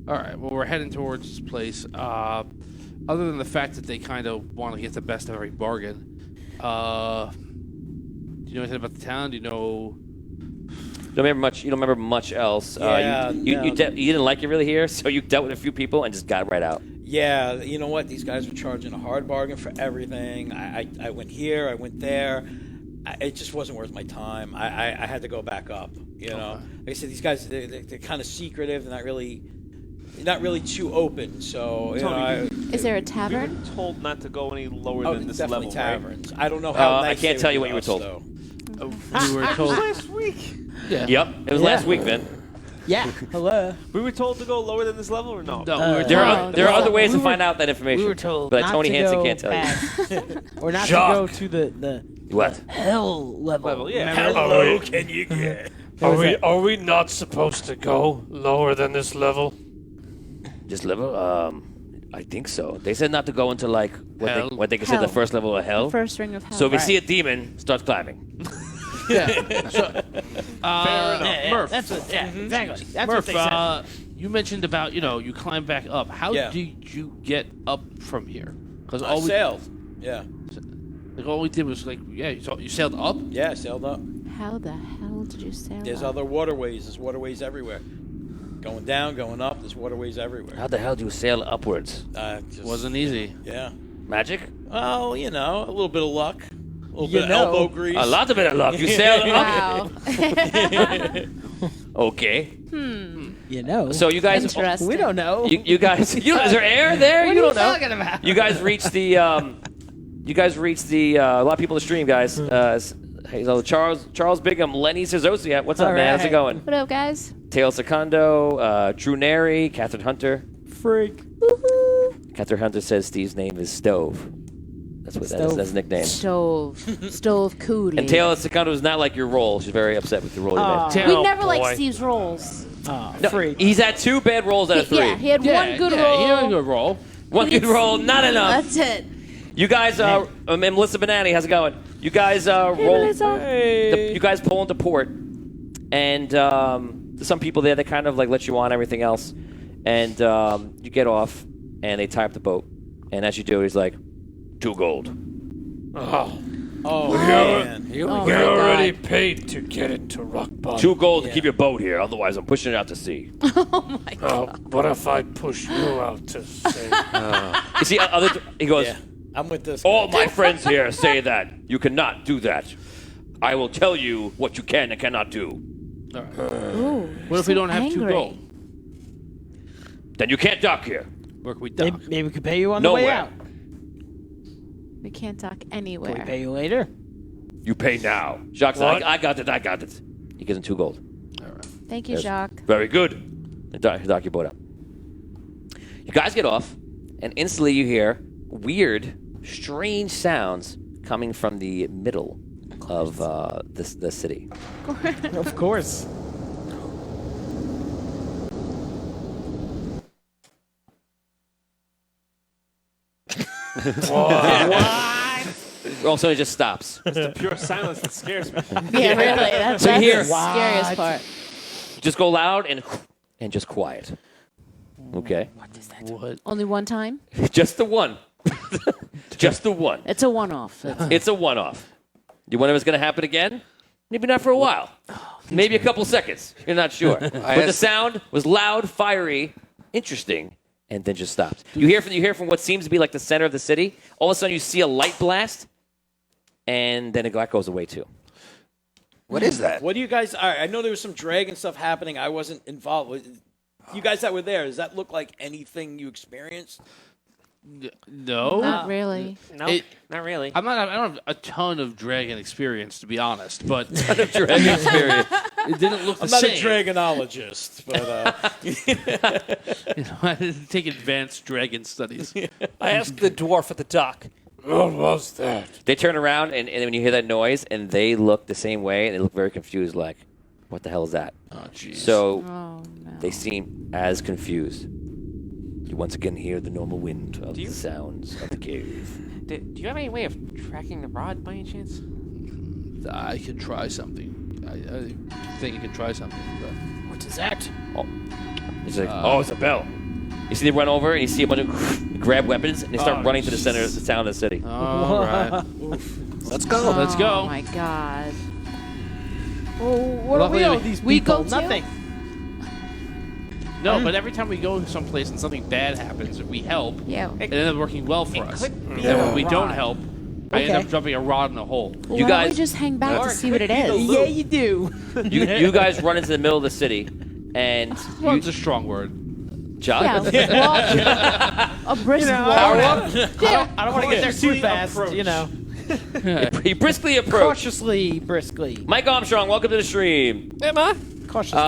All right. Well, we're heading towards this place. Other than the fact that they kind of want to get the best of every bargain, do you know anything about the town? Do you know? You don't remember much else. Yeah, You didn't like it really here, so you dealt with a few people and just got right out. Yeah, you know what? These guys were charging a hard bargain for everything. I went here, I went there. It just wasn't worth my time. I had to go back up. You know, like I said, these guys they're kind of secretive. They're not really too open. So you know, Is there a We tavern? were told not to go any lower than this definitely level, taverns. I don't know how. I nice can't they tell were you to what you were us, told. though. We were told. Last week. Yeah. Yep, it was last week, Vin. Yeah. Hello. We were told to go lower than this level, or no? No. There are other ways we to were- find out that information. We were told but not Tony to Hansen go can't tell you. past, or not Jacques. to go to the What? hell level. Yeah. Remember? Hello, can you get? Are we not supposed to go lower than this level? This level? I think so. They said not to go into like Hell. what they consider the Hell. first level of hell. First ring of hell. So if you see a demon, start climbing. Yeah. So, Fair enough. Yeah, Murph. That's what, yeah, exactly. That's what Murph, they said. you mentioned about you climb back up. How Yeah. did you get up from here? Because I all we sailed. Yeah, all we did was you sailed up. yeah, I sailed up. How the hell did you sail? There's up? other waterways. There's waterways everywhere. Going down, going up. There's waterways everywhere. How the hell do you sail upwards? Just, Wasn't easy. Yeah. Magic? Well, you know, a little bit of luck, a little You bit know. of elbow grease. A lot of it of luck. You sailed up. Wow. Okay. You know. So you guys. Interesting. we don't know. You guys. Is there air there? what you are you don't know. talking about? You guys reached the. A lot of people in the stream, guys. Hey, so Charles Bigham, Lenny Cezosia. What's up, All man? How's it right. going? What up, guys? Tail Secondo, Drew Neri, Catherine Hunter. Freak. Catherine Hunter says Steve's name is Stove. That's what that is. Stove. That's his nickname. Stove Cooley. And Taylor Secondo is not like your role. She's very upset with the role you made. We Oh, never boy. liked Steve's rolls. No, Freak. he's had 2 bad rolls out of 3. Yeah, he had one good roll. He had a good roll. One good roll, not enough. That's it. You guys, and Melissa Banani, how's it going? You guys roll. Melissa. You guys pull into port, and there's some people there that kind of like let you on everything else, and you get off, and they tie up the boat, and as you do, he's like, 2 gold. Oh, man. We Oh my already God. paid to get it to rock bottom. 2 gold to keep your boat here, otherwise I'm pushing it out to sea. What if I push you out to sea? You see, he goes, Yeah, I'm with this. all guy. my friends here say that you cannot do that. I will tell you what you can and cannot do. Ooh, What if we don't have 2 angry. gold? Then you can't dock here. Where can we dock? Maybe we could pay you on the way Nowhere. out. We can't dock Can we anywhere. pay you later? You pay now. Jacques said, What? I got it. He gives him 2 gold. Thank you, Yes. Jacques. Very good. Dock your boat out. You guys get off, and instantly you hear weird, strange sounds coming from the middle of the city. Of course. Also, it just stops. The pure silence that scares me. Yeah, really. That's, So that's here- the scariest part. Just go loud and just quiet. Okay. What? Only one time? Just the one. Just the one. It's a one-off. That's It's a one-off. You wonder if it's going to happen again? Maybe not for a while. Maybe a couple seconds. You're not sure. But the sound was loud, fiery, interesting, and then just stops. You hear from what seems to be like the center of the city. All of a sudden, you see a light blast, and then that goes away too. What is that? What do you guys? All right, I know there was some dragon stuff happening. I wasn't involved with. You guys that were there, does that look like anything you experienced? No. not really. No, It- not really. I don't have a ton of dragon experience, to be honest, but Dragon experience. it didn't look the I'm not same. a dragonologist, but You know, I didn't take advanced dragon studies. I asked the dwarf at the dock. What was that? They turn around, and when you hear that noise, and they look the same way, and they look very confused, like, what the hell is that? Oh, jeez. So Oh, no. they seem as confused. You once again hear the normal wind of the sounds of the cave. Do you have any way of tracking the rod by any chance? I can try something. I think I can try something. But What is that? Oh, it's like, it's a bell. You see, they run over, and you see a bunch of grab weapons, and they start running to the center of the town of the city. all right. Let's go. Let's go. Oh, my God. Well, what do we Luckily, owe these people? we go too? Nothing. No, but every time we go someplace and something bad happens, we help. Yeah. It ends up working well for us. And when we don't help, I end up dropping a rod in a hole. Well, You why don't guys- we just hang back to see what it is? Yeah, you do. You guys run into the middle of the city, and Well, it's a strong word. John. Yeah. A brisk walk. Power up. Yeah. I don't want to get there too fast, you know. You briskly approach. Cautiously, briskly. Mike Armstrong, welcome to the stream. Cautiously.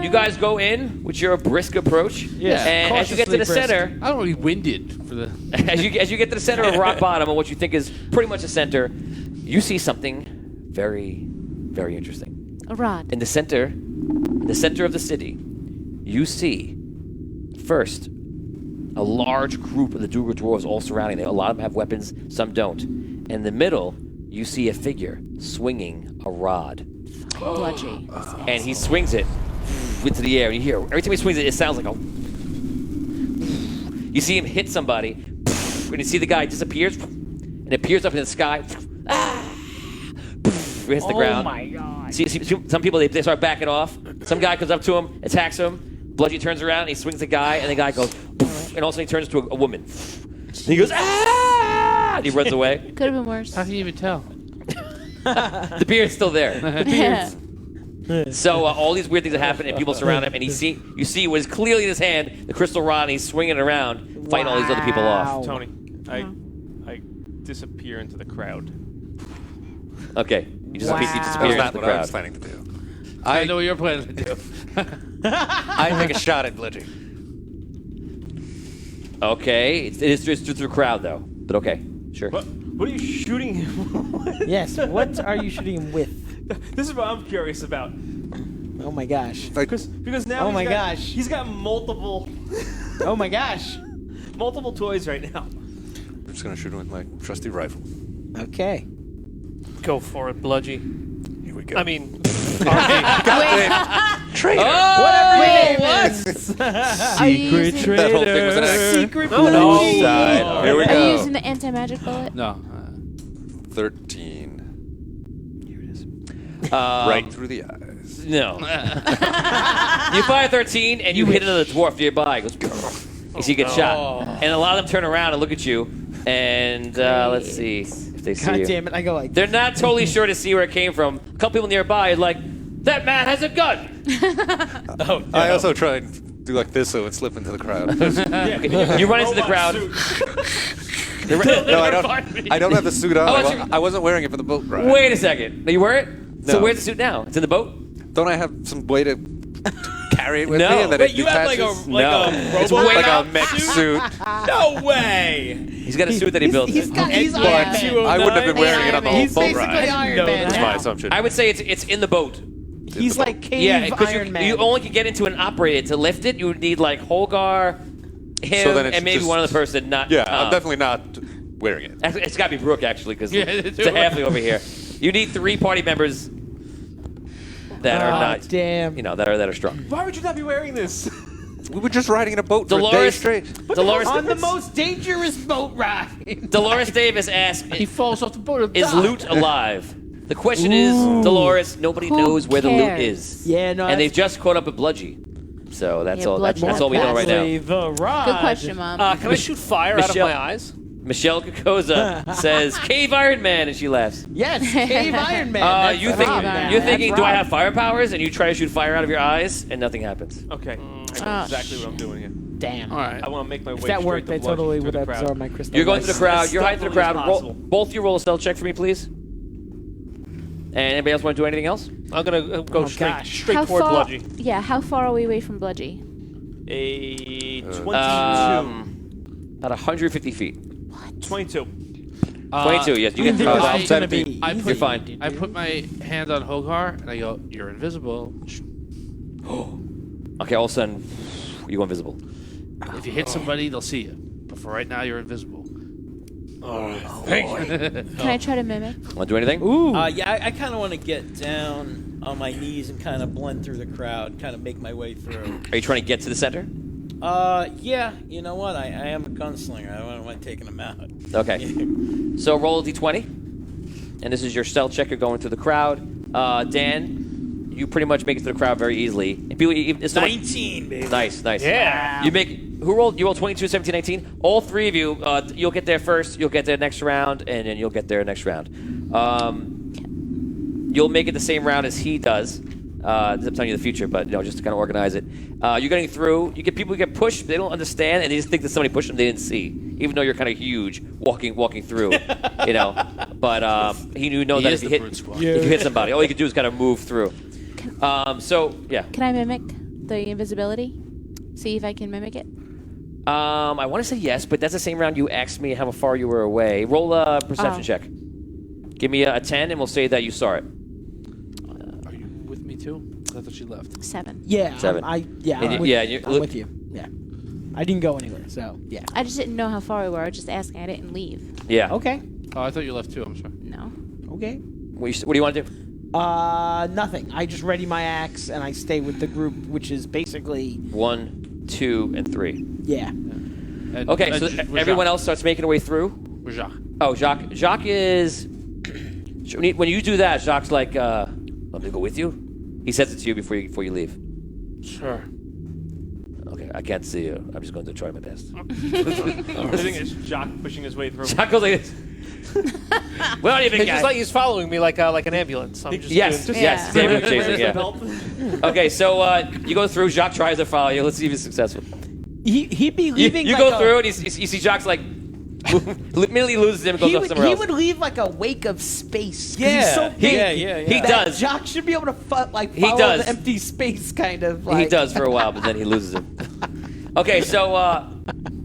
You guys go in with your brisk approach. Yeah. And as you get to the Cautiously brisk. center, I don't want to be winded for the. as you get to the center of rock bottom, and what you think is pretty much the center, you see something very, very interesting. A rod. In the center of the city, you see first a large group of the Duger dwarves all surrounding them. A lot of them have weapons, some don't. In the middle, you see a figure swinging a rod, Bludgy. and he swings it into the air. And you hear every time he swings it, it sounds like a. You see him hit somebody, and you see the guy disappears, and appears up in the sky. Hits the ground. Oh my god. See, some people they start backing off. Some guy comes up to him, attacks him. Bludgy turns around, and he swings the guy, and the guy goes, and all of a sudden he turns into a woman. And he goes, ah! And he runs away. Could have been worse. How can you even tell? The beard's still there. Yeah. So all these weird things that happen, and people surround him, and you see what is clearly in his hand, the crystal rod, and he's swinging it around, fighting all these other people off. Tony, I disappear into the crowd. Okay, you just Wow. disappear into That's not the what I was crowd. planning to do. I know what you're planning to do. I take a shot at Bludgy. Okay, it is through the crowd though, but okay, sure. What are you shooting him? Yes, what are you shooting him with? This is what I'm curious about. Oh my gosh. Because now Oh my gosh. he's got multiple Oh my gosh. multiple toys right now. I'm just gonna shoot him with my trusty rifle. Okay. Go for it, Bludgy. Here we go. I mean, traitor. Oh, Wait, what? Are you using, That whole thing was an accident. Secret No, no. Bludgy. Here we are you go. using the anti-magic bullet? No. 13. Here it is. Right through the eyes. No. You fire 13 and you hit another dwarf nearby. It goes, you see, you get shot, and a lot of them turn around and look at you, and let's see if they see God you. damn it, I go like They're not totally sure to see where it came from. A couple people nearby are like, that man has a gun. I also try and do like this so it would slip into the crowd. You run into the crowd. No, I don't have the suit on. Oh, I wasn't wearing it for the boat ride. Wait a second. No, you wear it? So No. where's the suit now? It's in the boat? Don't I have some way to carry it with No. me and then Wait, it you have like detaches? a No. It's robo way like a cop mech suit. No way. He's got a suit that he built. He's Iron Yeah. Man. I wouldn't have been wearing it on the whole He's boat basically ride. Iron Man. That's my now. assumption. I would say it's in the boat. He's like cave Yeah, because Iron Man. you only can get into and operate it. To lift it, you would need like Holgar, him, So then it's and maybe just- one other person. Not Yeah, Tom. I'm definitely not wearing it. Actually, it's got to be Brooke actually, because Yeah, it's a halfling over here. You need 3 party members that are not, damn. that are strong. Why would you not be wearing this? We were just riding in a boat for a day Dolores, straight. Dolores, On the most dangerous boat ride. Dolores Davis asked, He falls off the boat and "Is dies. loot alive?" The question is, Dolores, nobody Who knows where the loot cares? is. Yeah, no. And they've just caught up with Bludgy. So that's Yeah, all. That's Bludgy all we know right now. Leave the rod. Good question, Mom. can I shoot fire out of Michelle- my eyes? Michelle Kokoza says, "Cave Iron Man," and she laughs. Yes, cave Iron Man. That's You Rob. think Rob. you're thinking, That's do I Rob. have fire powers? And you try to shoot fire out of your eyes, and nothing happens. Okay, I Oh, know exactly what I'm doing here. Damn. All right. I want to make my way If that straight worked, to I Bludgy totally through would the have crowd. absorbed my crystal. You're going to the lights. crowd. You're hiding to the crowd. stealthily as possible. Both you roll a stealth check for me, please. And anybody else want to do anything else? I'm gonna go Oh, straight gosh. straight How toward far? Bludgy. Yeah, how far are we away from Bludgy? A 22. About 150 feet. 22. 22. Yes, you I get think through it's about gonna 10 be feet. I easy. You're fine. I put my hand on Hogar and I go, "You're invisible. Okay, all of a sudden, you go invisible. If you hit somebody, they'll see you. But for right now, you're invisible." Can I try to mimic? Want to do anything? Ooh. Yeah, I kind of want to get down on my knees and kind of blend through the crowd, kind of make my way through. Are you trying to get to the center? Yeah, you know what? I am a gunslinger. I don't mind taking them out. Okay. So roll a d20. And this is your stealth checker going through the crowd. Dan, you pretty much make it to the crowd very easily. And people, it's 19, baby. Nice. Yeah. You rolled 22, 17, 19. All three of you, you'll get there first, you'll get there next round, and then you'll get there next round. You'll make it the same round as he does. I'm telling you the future, but just to kind of organize it. You're getting through. You get people who get pushed, they don't understand, and they just think that somebody pushed them they didn't see, even though you're kind of huge walking through. But he knew that if you hit somebody, all you could do is kind of move through. Can I mimic the invisibility? See if I can mimic it. I want to say yes, but that's the same round you asked me how far you were away. Roll a perception check. Give me a 10, and we'll say that you saw it. Are you with me too? I thought she left. 7. Yeah. 7. I'm with you. Yeah. I didn't go anywhere, so yeah. I just didn't know how far we were. I was just asking. I didn't leave. Yeah. Okay. Oh, I thought you left too. I'm sorry. No. Okay. What do you want to do? Nothing. I just ready my axe and I stay with the group, which is basically 1, 2, and 3. Yeah. Okay, so everyone else starts making their way through. Where's Jacques? Oh, Jacques is. When you do that, Jacques like, "Let me go with you." He says it to you before you leave. Sure. Okay, I can't see you. I'm just going to try my best. The thing is, Jock pushing his way through. Jacques goes like this. We don't even It's get just like he's following me like an ambulance. I'm just yes, doing- yes, David chasing. Yeah. Okay, so you go through. Jacques tries to follow you. Let's see if he's successful. He'd be leaving. You like go through, and you see Jacques like immediately loses him and goes off somewhere else. He would leave like a wake of space. 'Cause Yeah. He's so big. Yeah. He that does. Jock should be able to follow does. the empty space kind of. Like. He does for a while, but then he loses him. Okay, so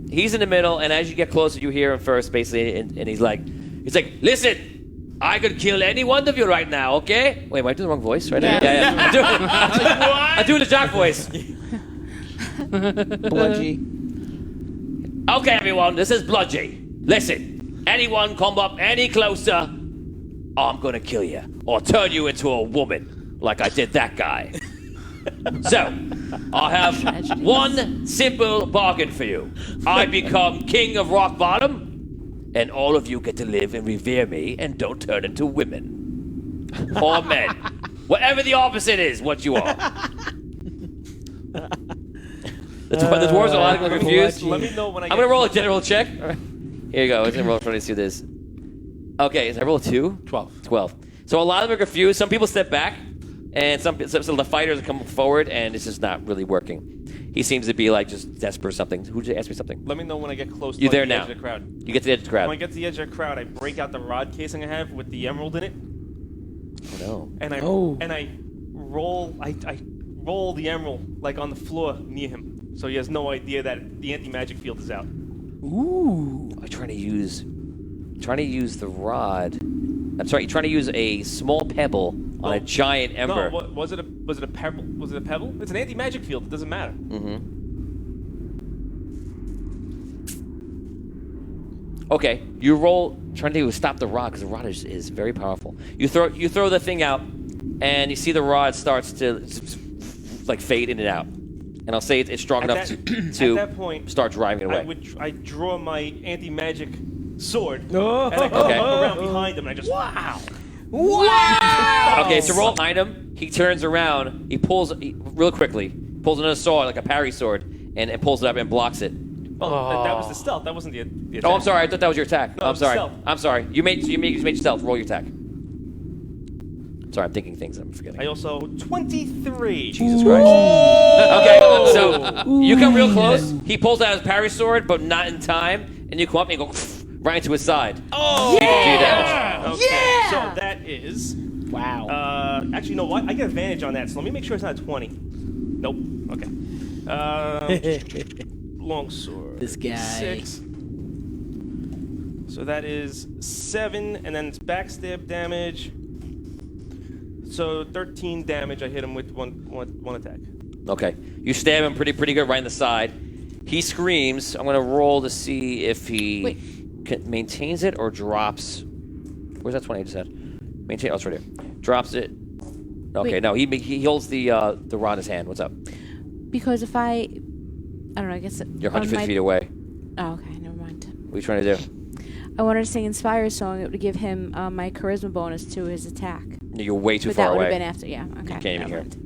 he's in the middle, and as you get closer, you hear him first, basically, and he's like, "Listen, I could kill any one of you right now, okay?" Wait, am I doing the wrong voice right now? Yeah. I'm doing the Jock voice. Bludgy. Okay, everyone, this is Bludgy. Listen, anyone come up any closer, I'm gonna kill you or turn you into a woman, like I did that guy. So, I have one simple bargain for you. I become king of Rock Bottom, and all of you get to live and revere me and don't turn into women or men. Whatever the opposite is, what you are. The dwarves are a lot confused. Let me know when I get I'm going to roll a general check. Here you go. Let's roll for me to see this. Okay, is I roll a 2? 12. So a lot of them are confused. Some people step back, and some the fighters come forward, and it's just not really working. He seems to be like just desperate or something. Who just asked me something? Let me know when I get close to You're there the now. edge of the crowd. You get to the edge of the crowd. When I get to the edge of the crowd, I break out the rod casing I have with the emerald in it, Oh, no. and I roll roll the emerald like on the floor near him, so he has no idea that the anti-magic field is out. Ooh. I'm trying to use the rod. I'm sorry, you're trying to use a small pebble on a giant ember. No, was it a pebble? Was it a pebble? It's an anti-magic field. It doesn't matter. Okay, you roll, trying to stop the rod, because the rod is very powerful. You throw the thing out, and you see the rod starts to like fade in and out. And I'll say it's strong enough to at that point, start driving it away. I draw my anti-magic sword, Oh. and I go Okay. around behind him, and I just Wow. Okay, so roll behind him. He turns around. He pulls real quickly. Pulls another sword, like a parry sword, and pulls it up and blocks it. Well, that was the stealth. That wasn't the attack. Oh, I'm sorry. I thought that was your attack. No, I'm it's sorry. stealth. I'm sorry. You made stealth. Roll your attack. Sorry, I'm thinking things I'm forgetting. I also 23. Jesus Christ. Okay, so you come real close. He pulls out his parry sword, but not in time, and you come up and you go right into his side. Oh, yeah! Okay, Yeah! so that is. Wow. Actually, you know what? I get advantage on that, so let me make sure it's not a 20. Nope. Okay. Longsword. This guy. 6. So that is 7, and then it's backstab damage. So 13 damage. I hit him with one attack. Okay. You stab him pretty good right in the side. He screams. I'm going to roll to see if he maintains it or drops. Where's that 20 I just had? Maintain. Oh, it's right here. Drops it. Okay, no. He holds the rod in his hand. What's up? Because if I don't know, I guess You're 150 feet away. Oh, okay, never mind. What are you trying to do? I wanted to sing Inspire song. It would give him my charisma bonus to his attack. You're way too But far that would away. have been after. Yeah. Okay. You can't even never hear. mind.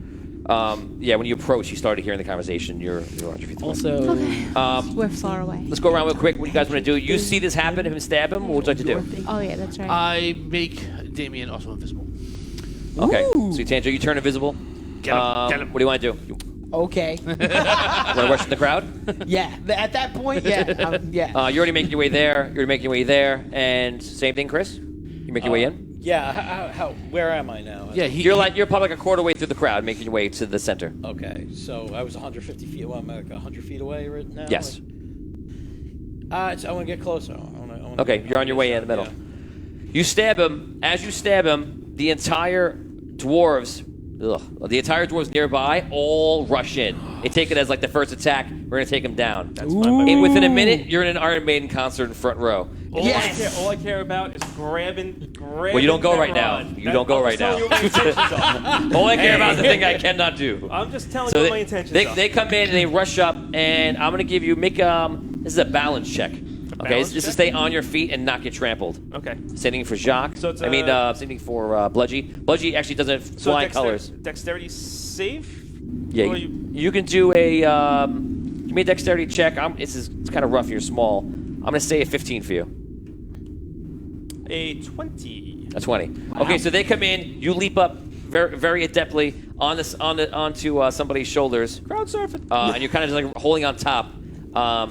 Yeah, when you approach, you started hearing the conversation. You're 100 feet away. Also, Okay. We're far away. Let's go around real quick. What do you guys want to do? You see this happen, him stab him? What would you like to do? Oh yeah, that's right. I make Damien also invisible. Okay. So, Tanjo, you turn invisible. Get him. What do you want to do? You okay. want to rush in the crowd? Yeah. At that point, yeah. Yeah. You're already making your way there. You're making your way there. And same thing, Chris? You make your way in? Yeah. Where am I now? Yeah, You're probably like a quarter way through the crowd, making your way to the center. Okay. So I was 150 feet. Well, I'm like 100 feet away right now. Yes. I want to get closer. I wanna Okay, you're on your way in the middle. Yeah. You stab him. As you stab him, the entire dwarves nearby all rush in. They take it as like the first attack. We're gonna take him down. That's fine. And within a minute, you're in an Iron Maiden concert in front row. All I care about is grabbing. Well, you don't go that right now. rod. You don't go right now. All I care about is the thing I cannot do. I'm just telling So you what my intentions are. they come in and they rush up, and I'm gonna give you this is a balance check. Okay, balance this is to check? stay on your feet and not get trampled. Okay. Sending for Jacques. So it's, sending for Bludgy. Bludgy actually doesn't fly in colors. Dexterity save? Yeah, Or you can do a give me a dexterity check. It's kind of rough. You're small. I'm gonna say a 15 for you. A 20. A 20. Wow. Okay, so they come in. You leap up very, very adeptly onto somebody's shoulders. Crowd surfing. And you're kind of just like holding on top.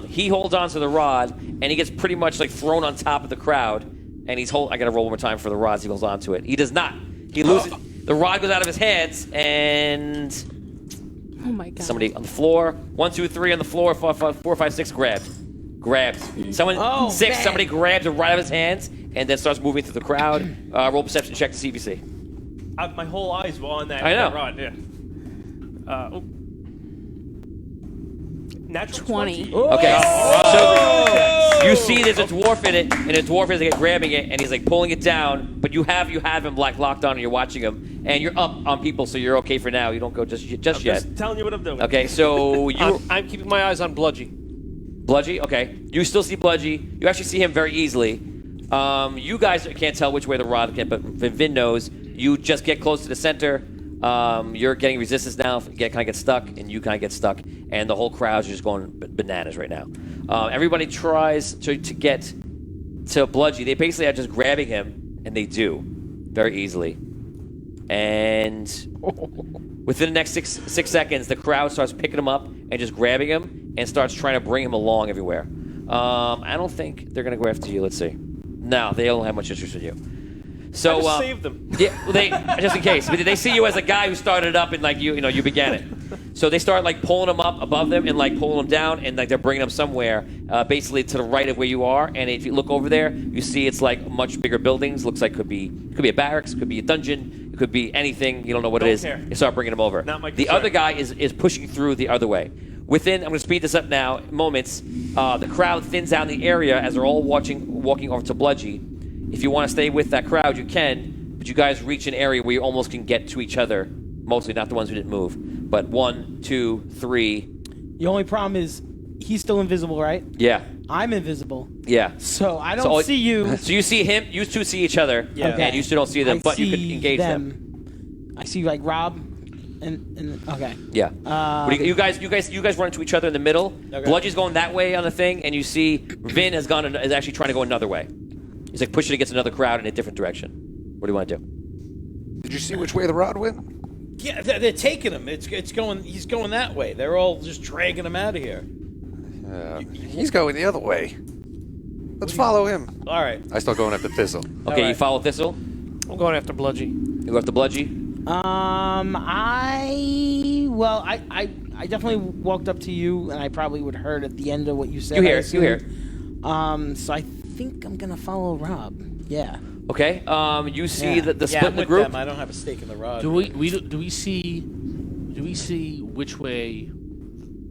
He holds on to the rod, and he gets pretty much like thrown on top of the crowd. And he's I got to roll one more time for the rods. He holds on to it. He does not. He loses. The rod goes out of his hands, and oh my god. somebody on the floor. 1, 2, 3 on the floor. 4, 5, 6 grabbed. Someone 6. man. Somebody grabs it right out of his hands, and then starts moving through the crowd. Roll perception check to see if you see. My whole eyes were on that, I know. that rod. Yeah. Natural 20. Okay. So you see there's a dwarf in it, and the dwarf is like grabbing it, and he's like pulling it down. But you have him like locked on, and you're watching him, and you're up on people, so you're okay for now. You don't go just yet. Just telling you what I'm doing. Okay. So you I'm keeping my eyes on Bludgy. Bludgy. Okay. You still see Bludgy. You actually see him very easily. You guys can't tell which way the rod can, but Vin knows. You just get close to the center. You're getting resistance now. Kind of get stuck, and you kind of get stuck, and the whole crowd's just going bananas right now. Everybody tries to get to Bludgy. They basically are just grabbing him, and they do very easily. And within the next six seconds, the crowd starts picking him up and just grabbing him and starts trying to bring him along everywhere. I don't think they're gonna go after you. Let's see. No, they don't have much interest in you. So I just saved them. Yeah, well, they just in case. But they see you as a guy who started it up and like you began it. So they start like pulling him up above them and like pulling him down and like they're bringing him somewhere, basically to the right of where you are. And if you look over there, you see it's like much bigger buildings. Looks like could be a barracks, could be a dungeon, it could be anything. You don't know what it is. Care. You start bringing him over. Not my the concern. other guy is pushing through the other way. I'm going to speed this up now. Moments. The crowd thins out in the area as they're all walking over to Bludgy. If you want to stay with that crowd, you can. But you guys reach an area where you almost can get to each other. Mostly not the ones who didn't move. But 1, 2, 3. The only problem is he's still invisible, right? Yeah. I'm invisible. Yeah. So I don't see you. So you see him. You two see each other. Yeah. Okay. And you still don't see them, but you can engage them. I see like Rob and okay. Yeah. What do you guys run into each other in the middle. Okay. Bludgy's going that way on the thing, and you see Vin is actually trying to go another way. He's like pushing against another crowd in a different direction. What do you want to do? Did you see which way the rod went? Yeah, they're taking him. It's going. He's going that way. They're all just dragging him out of here. He's going the other way. Let's follow him. All right. I start going after Thistle. Okay, right. you follow Thistle. I'm going after Bludgy. You go after Bludgy. I definitely walked up to you, and I probably would have heard at the end of what you said. You hear I it. You hear it. assumed. So I think I'm gonna follow Rob. Yeah. Okay. You see Yeah. the Yeah, split I'm in the with group. them. I don't have a stake in the rod. Do we see which way?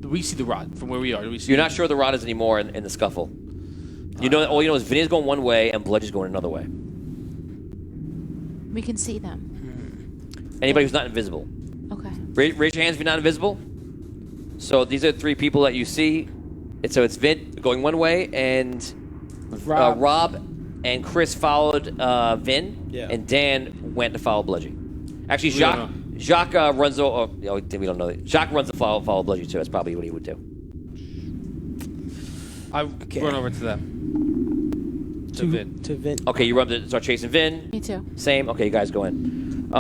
Do we see the rod from where we are? Do we see? You're not sure the rod is anymore in the scuffle. All you know is Vinny's going one way and Bludgy's going another way. We can see them. Anybody who's not invisible. Okay. Raise your hands if you're not invisible. So these are 3 people that you see. It's Vin going one way and Rob. Rob and Chris followed Vin, Yeah. and Dan went to follow Bludgy. Actually, We don't Jacques runs over. Oh, we don't know that. Jacques runs to follow Bludgy too. That's probably what he would do. I run over to them. To Vin. To Vin. Okay, you run to start chasing Vin. Me too. Same. Okay, you guys go in.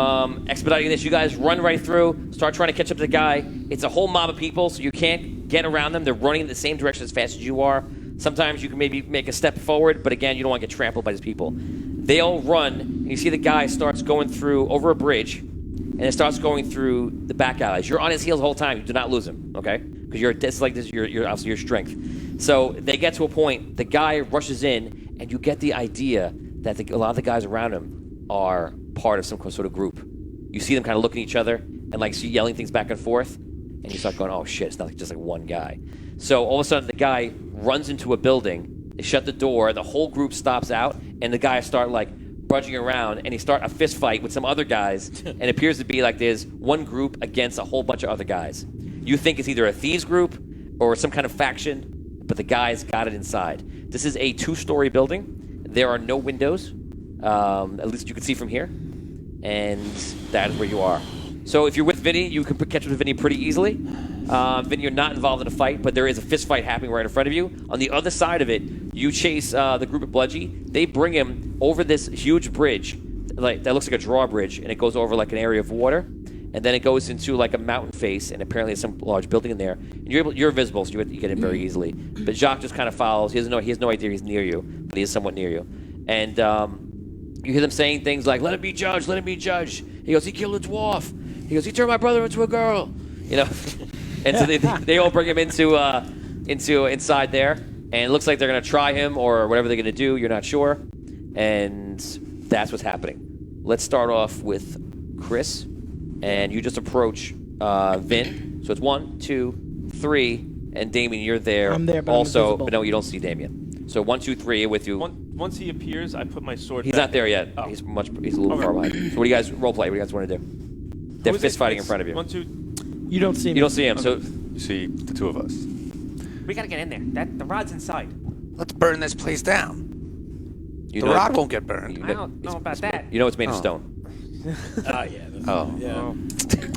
Expediting this, you guys run right through, start trying to catch up to the guy. It's a whole mob of people, so you can't get around them. They're running in the same direction as fast as you are. Sometimes you can maybe make a step forward, but again, you don't want to get trampled by these people. They all run, and you see the guy starts going through over a bridge, and it starts going through the back alleys. You're on his heels the whole time. You do not lose him, okay? Because this is your obviously your strength. So they get to a point. The guy rushes in, and you get the idea that a lot of the guys around him are part of some sort of group. You see them kind of looking at each other and like see yelling things back and forth, and you start going, "Oh shit! It's not just like one guy." So all of a sudden, the guy runs into a building. They shut the door. The whole group stops out, and the guys start like budging around, and he start a fist fight with some other guys. And it appears to be like there's one group against a whole bunch of other guys. You think it's either a thieves group or some kind of faction, but the guys got it inside. This is a 2-story building. There are no windows, at least you can see from here, and that is where you are. So if you're with Vinny, you can catch up with Vinny pretty easily. Vinny, you're not involved in a fight, but there is a fist fight happening right in front of you. On the other side of it, you chase the group of Bludgy. They bring him over this huge bridge, like that looks like a drawbridge, and it goes over like an area of water, and then it goes into like a mountain face, and apparently there's some large building in there. And you're visible, so you get in very easily. But Jacques just kind of follows. He has no idea he's near you, but he is somewhat near you. And you hear them saying things like, "Let him be judged, let him be judged." He goes, "He killed a dwarf." He goes, "He turned my brother into a girl." You know, and so they all bring him into inside there, and it looks like they're gonna try him or whatever they're gonna do. You're not sure, and that's what's happening. Let's start off with Chris, and you just approach Vin. So it's 1, 2, 3, and Damien, you're there. I'm there, but I'm also, invisible. but no, you don't see Damien. So 1, 2, 3 with you. Once he appears, I put my sword. He's back not there in. yet. Oh. He's a little far behind. So what do you guys role play? What do you guys want to do? They're Who is fist it? fighting in It's front of you. 1, 2. You don't see me. You don't see him. So You see the two of us. We gotta get in there. The rod's inside. Let's burn this place down. you The know rod won't get burned. I don't know about that. You know it's made of Oh. stone. Oh.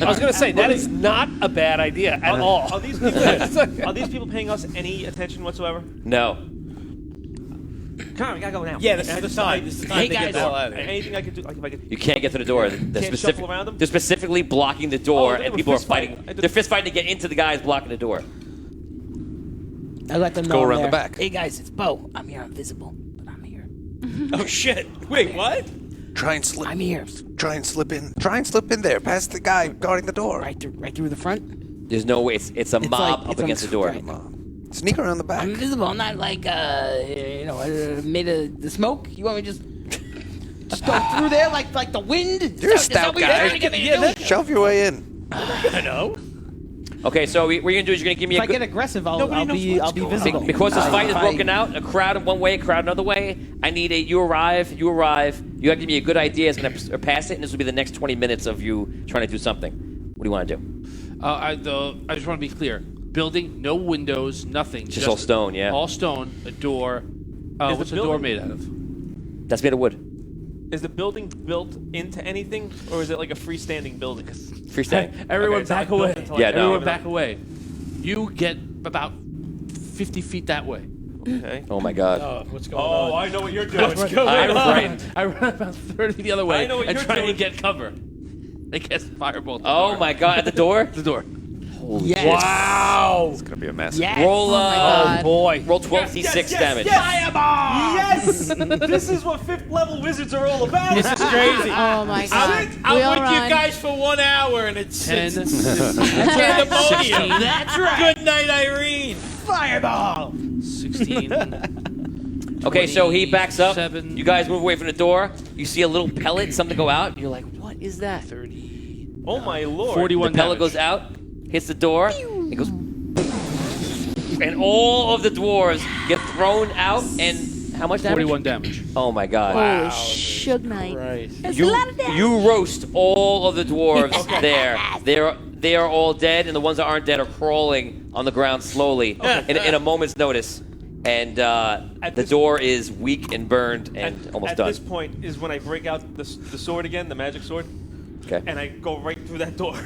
I was going to say, that is not a bad idea at all. Are these people paying us any attention whatsoever? No. Come on, we gotta go now. Yeah, this is the time. This is the time Hey to get guys, the hell out of there. anything I could do? Like if I could. You can't get through the door. They're Can't shuffle around them? They're specifically blocking the door, Oh, they and were people are fist fighting. fighting. They're fist fighting to get into the guys blocking the door. I let them know. Go I'm around the there. back. Hey guys, it's Bo. I'm here. I'm visible, but I'm here. Oh shit! Wait, what? Try and slip. I'm here. Try and slip in. Try and slip in there, past the guy guarding the door. Right through the front. There's no way. It's a mob up it's against the on- door. right. Sneak around the back. I'm invisible. I'm not like made of the smoke. You want me to just go through there like the wind? You're a Is that stout what you're guy. trying to get me to do? Shove your way in. I know. Okay, so what you're gonna do is you're gonna give me If a I good. get aggressive, I'll Nobody knows be what's going on. visible. Because this fight is If I- broken out, a crowd one way, a crowd another way. I need you arrive. You have to give me a good idea. It's gonna pass it, and this will be the next 20 minutes of you trying to do something. What do you want to do? I just want to be clear. Building, no windows, nothing. Just all stone, yeah. All stone, a door. Is What's the the door building- made out of? That's made of wood. Is the building built into anything, or is it like a freestanding building? Freestanding. Everyone Okay, it's not back built away. into, like, Yeah, no. Everyone back away. You get about 50 feet that way. Okay. Oh my God. Oh, what's going on? I know what you're doing. I'm frightened. I run about 30 the other way I know what and you're try doing. to get cover. I guess fireball. Oh my God! At the door. The door. Yes. Wow! It's gonna be a mess. Yes. Roll. Oh my God. Boy. Roll 12d6 damage. Yes! This is what 5th level wizards are all about. This is crazy. Oh my God. I'm We all with you run. guys for 1 hour, and it's 10. pandemonium. 16. That's right. Good night, Irene. Fireball. 16. Okay, so he backs up. 27. You guys move away from the door. You see a little pellet, something go out. You're like, what is that? 30. Oh my lord. 41 The pellet damage. goes out, hits the door, it goes, and all of the dwarves get thrown out. And how much damage? 41 damage. Oh my God! Holy shug night. That's a You lot of damage. you roast all of the dwarves there. They are all dead, and the ones that aren't dead are crawling on the ground slowly in a moment's notice. and the door is weak and burned and almost at done. At this point is when I break out the sword again, the magic sword. Okay. And I go right through that door.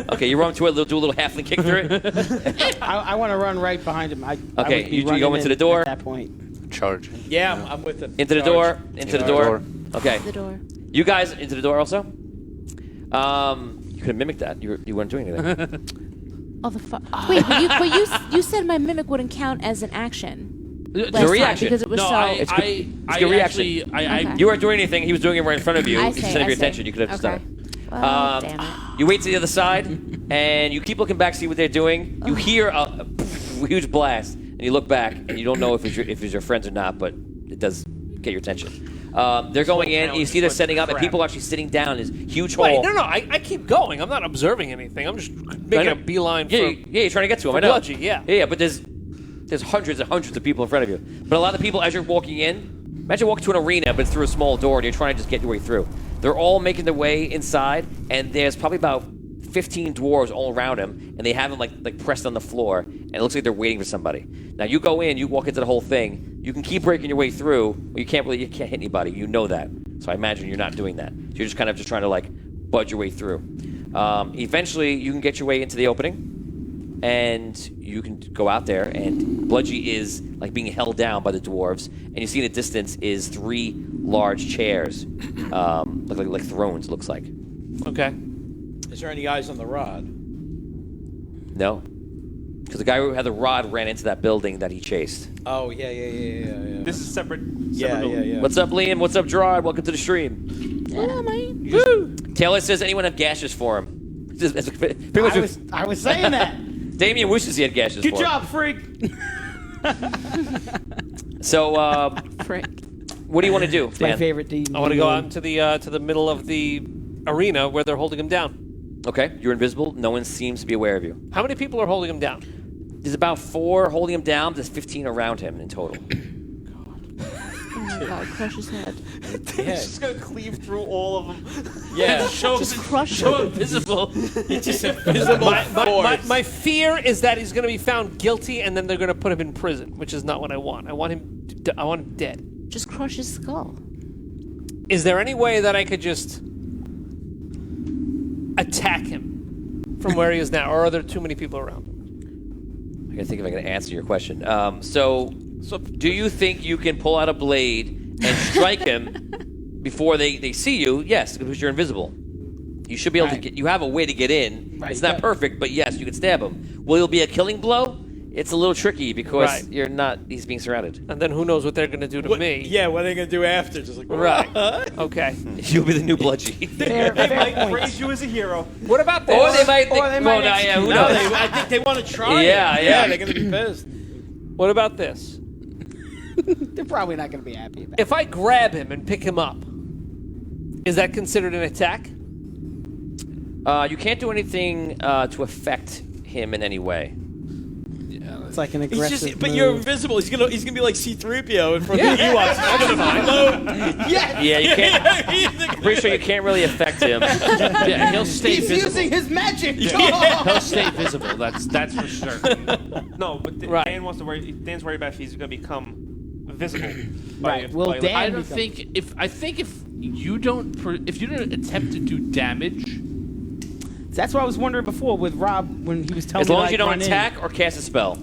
Okay, you run to it, do a little halfling kick through it. I want to run right behind him. Okay, you go into the door. At that point. Charge. Yeah, I'm with it. Into the door. Into the door. Okay. The door. You guys into the door also. You could have mimicked that. You weren't doing anything. Oh, the fuck. Wait, but you said my mimic wouldn't count as an action. It's a reaction. Because it was No, so. It's a good reaction. Okay. You weren't doing anything. He was doing it right in front of you. I You see, center I your see. attention. You could have just done Okay. it. Well, damn it. You wait to the other side, and you keep looking back, see what they're doing. You hear a huge blast, and you look back, and you don't know if it's your friends or not, but it does get your attention. They're going in, and you see they're setting up, and people are actually sitting down in this huge hall. Wait, no, I keep going. I'm not observing anything. I'm just making a beeline for... Yeah, you're trying to get to him. I know. Bludgy, yeah. Yeah, but there's hundreds and hundreds of people in front of you. But a lot of people, as you're walking in, imagine walking to an arena, but it's through a small door, and you're trying to just get your way through. They're all making their way inside, and there's probably about 15 dwarves all around him, and they have him like pressed on the floor, and it looks like they're waiting for somebody. Now you go in, you walk into the whole thing. You can keep breaking your way through, but you can't hit anybody. You know that, so I imagine you're not doing that. You're just kind of trying to like budge your way through. Eventually, you can get your way into the opening, and you can go out there. And Bludgy is like being held down by the dwarves, and you see in the distance is 3 large chairs, like thrones. Looks like. Okay. Is there any eyes on the rod? No, because the guy who had the rod ran into that building that he chased. Oh, yeah. This is separate. Yeah. What's up, Liam? What's up, Gerard? Welcome to the stream. Yeah, man. Woo! Taylor says, anyone have gashes for him? I was saying that. Damien wishes he had gashes Good for job, freak. him. So, Frick. what do you want to do, My Dan? favorite D. I want to go out into the middle of the arena where they're holding him down. Okay, you're invisible. No one seems to be aware of you. How many people are holding him down? There's about 4 holding him down. There's 15 around him in total. Oh my god, crush his head. He's just gonna cleave through all of them. Yeah. Just crush him. Invisible. Just invisible force. My fear is that he's going to be found guilty, and then they're going to put him in prison, which is not what I want. I want him dead. Just crush his skull. Is there any way that I could just attack him from where he is now, or are there too many people around him? I gotta think if I can answer your question. So do you think you can pull out a blade and strike him before they see you? Yes, because you're invisible. You should be able to get. You have a way to get in. Right. It's not perfect, but yes, you can stab him. Will it be a killing blow? It's a little tricky because Right. you're not. He's being surrounded. And then who knows what they're going to do to me? Yeah, what are they going to do after? Just like, Right. what? Okay. You'll be the new Bludgy. Fair They might points. praise you as a hero. What about this? Or they might. Or they might yeah, who execute No, knows? I think they want to try Yeah, it. yeah. They're going to be pissed. What about this? They're probably not going to be happy about it. If I grab him and pick him up, is that considered an attack? You can't do anything to affect him in any way. It's like an He's aggressive just, but move. you're invisible. He's gonna be like C-3PO in front of the Ewoks. Yes! Yeah, you can't. I'm pretty sure you can't really affect him. Yeah, he'll stay He's visible. using his magic! He'll stay visible. That's for sure. No, but Right. Dan's worried about if he's going to become visible. Right, will Dan- I don't think if you don't attempt to do damage, That's what I was wondering before with Rob when he was telling As me long to, as you like, don't run in. attack or cast a spell.